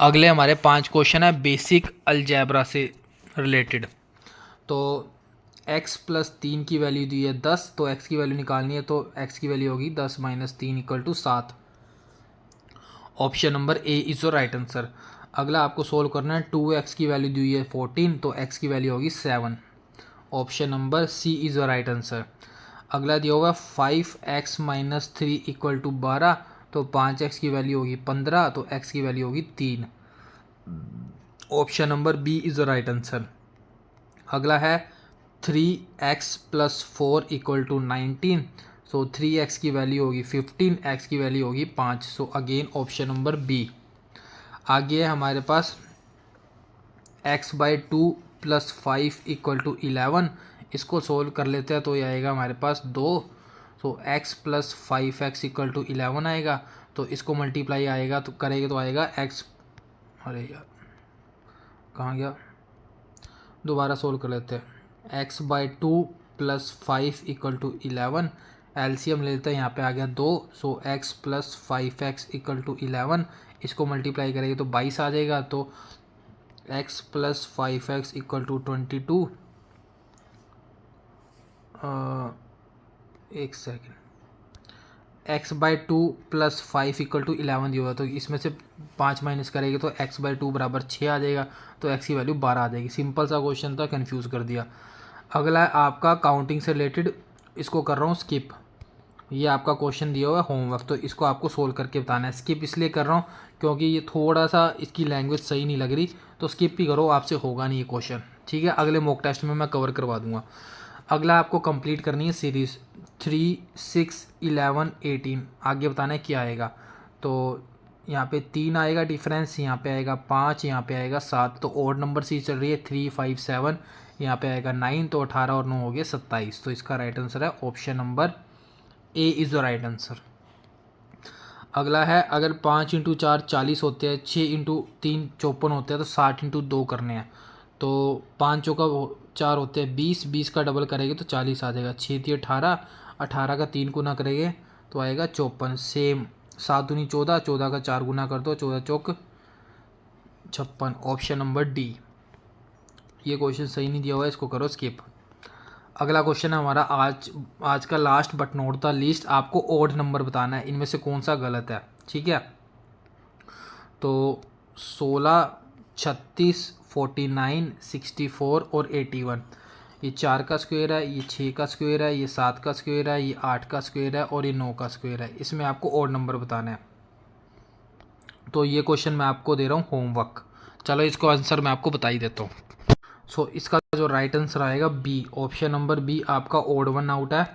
अगले हमारे 5 क्वेश्चन है बेसिक अलजेब्रा से रिलेटेड। तो x प्लस 3 की वैल्यू दी है 10, तो x की वैल्यू निकालनी है, तो x की वैल्यू होगी 10 minus 3 equal to 7, option number A is your right answer. अगला आपको सोल्व करना है, 2x की वैल्यू दी है 14, तो x की वैल्यू होगी 7, option number C is your right answer. अगला दिया हुआ 5x माइनस 3 इक्वल टू 12, तो 5x की वैल्यू होगी 15, तो x की वैल्यू होगी 3, option number B is the right answer. अगला है 3x plus 4 equal to 19, so 3x की वैल्यू होगी 15, x की वैल्यू होगी 5, so again option number B. आगे है हमारे पास x by 2 plus 5 equal to 11, इसको सोल्व कर लेते हैं, तो ये आएगा हमारे पास 2, so x plus 5x equal to 11 आएगा, तो इसको मल्टीप्लाई आएगा तो करेंगे तो आएगा x, अरे यार कहाँ गया, दोबारा सोल्व कर लेते हैं, x by 2 plus 5 equal to 11, LCM ले लेते हैं, यहाँ पे आ गया 2, so x plus 5x equal to 11, इसको मल्टीप्लाई करेंगे तो 22 आ जाएगा, तो x plus 5x equal to 22, एक second, x by 2 plus 5 equal to 11 दिया हुआ, तो इसमें से 5 माइनस करेंगे तो x बाई 2 बराबर 6 आ जाएगा, तो x की वैल्यू 12 आ जाएगी। सिंपल सा क्वेश्चन था, कंफ्यूज कर दिया। अगला है आपका काउंटिंग से रिलेटेड, इसको कर रहा हूँ स्किप, ये आपका क्वेश्चन दिया हुआ है होमवर्क, तो इसको आपको सोल्व करके बताना है। स्किप इसलिए कर रहा हूँ क्योंकि ये थोड़ा सा इसकी लैंग्वेज सही नहीं लग रही, तो स्किप ही करो, आपसे होगा नहीं ये क्वेश्चन, ठीक है। अगले मॉक टेस्ट में मैं कवर करवा दूंगा। अगला आपको कंप्लीट करनी है सीरीज़ 3, 6, 11, 18, आगे बताना है क्या आएगा। तो यहाँ पे 3 आएगा डिफरेंस, यहाँ पे आएगा 5, यहाँ पे आएगा 7, तो ओड नंबर सी चल रही है 3, 5, 7, यहाँ पे आएगा 9, तो 18 और 9 हो गए 27, तो इसका राइट आंसर है option number A is the right answer. अगला है अगर 5 इंटू 4 40 होते हैं, 6 इंटू 3 54 होते हैं, तो 60 इंटू 2 करने हैं। तो 5 चौका 4 होते हैं 20, 20 का डबल करेंगे तो 40 आ जाएगा, 6 थी 18, 18 का 3 गुना करेंगे तो आएगा 54, सेम 7 दूनी 14, 14 का 4 गुना कर दो, 14 चौक 56, ऑप्शन नंबर डी। ये क्वेश्चन सही नहीं दिया हुआ है, इसको करो स्किप। अगला क्वेश्चन है हमारा आज का last but not the least, आपको ओड नंबर बताना है, इनमें से कौन सा गलत है, ठीक है। तो 16, 36, 49, 64 और 81, ये 4 का स्क्वायर है, ये 6 का स्क्वायर है, ये 7 का स्क्वायर है, ये 8 का स्क्वायर है और ये 9 का स्क्वायर है। इसमें आपको ओड नंबर बताना है, तो ये क्वेश्चन मैं आपको दे रहा हूँ होमवर्क। चलो इसको आंसर मैं आपको बता ही देता हूँ। सो इसका जो राइट आंसर आएगा बी, ऑप्शन नंबर बी आपका ओड वन आउट है,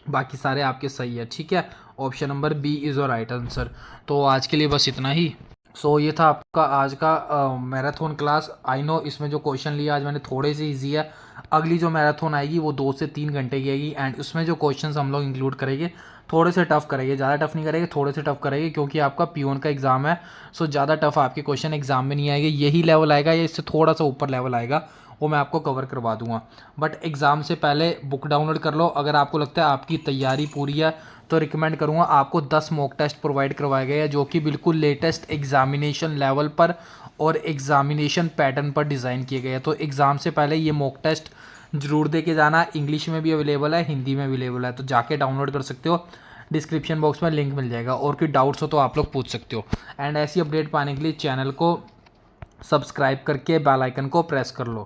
बाकी सारे आपके सही है, ठीक है। Option number B is your right answer. तो आज के लिए बस इतना ही। सो ये था आपका आज का मैराथन क्लास। आई नो इसमें जो क्वेश्चन लिया आज मैंने थोड़े से इजी है, अगली जो मैराथन आएगी वो 2 से 3 घंटे की आएगी, एंड उसमें जो क्वेश्चंस हम लोग इंक्लूड करेंगे थोड़े से टफ करेंगे, ज़्यादा टफ नहीं करेंगे, थोड़े से टफ करेंगे, क्योंकि आपका पियोन का एग्ज़ाम है। सो ज़्यादा टफ आपके क्वेश्चन एग्जाम में नहीं आएंगे, यही लेवल आएगा या इससे थोड़ा सा ऊपर लेवल आएगा, वो मैं आपको कवर करवा दूंगा। बट एग्ज़ाम से पहले बुक डाउनलोड कर लो। अगर आपको लगता है आपकी तैयारी पूरी है तो रिकमेंड करूंगा आपको 10 मॉक टेस्ट प्रोवाइड करवाए गए हैं, जो कि बिल्कुल लेटेस्ट एग्जामिनेशन लेवल पर और एग्जामिनेशन पैटर्न पर डिज़ाइन किए गए हैं। तो एग्ज़ाम से पहले ये मॉक टेस्ट ज़रूर दे के जाना। इंग्लिश में भी अवेलेबल है, हिंदी में अवेलेबल है, तो जाके डाउनलोड कर सकते हो, डिस्क्रिप्शन बॉक्स में लिंक मिल जाएगा। और कोई डाउट्स हो तो आप लोग पूछ सकते हो। एंड ऐसी अपडेट पाने के लिए चैनल को सब्सक्राइब करके बेल आइकन को प्रेस कर लो।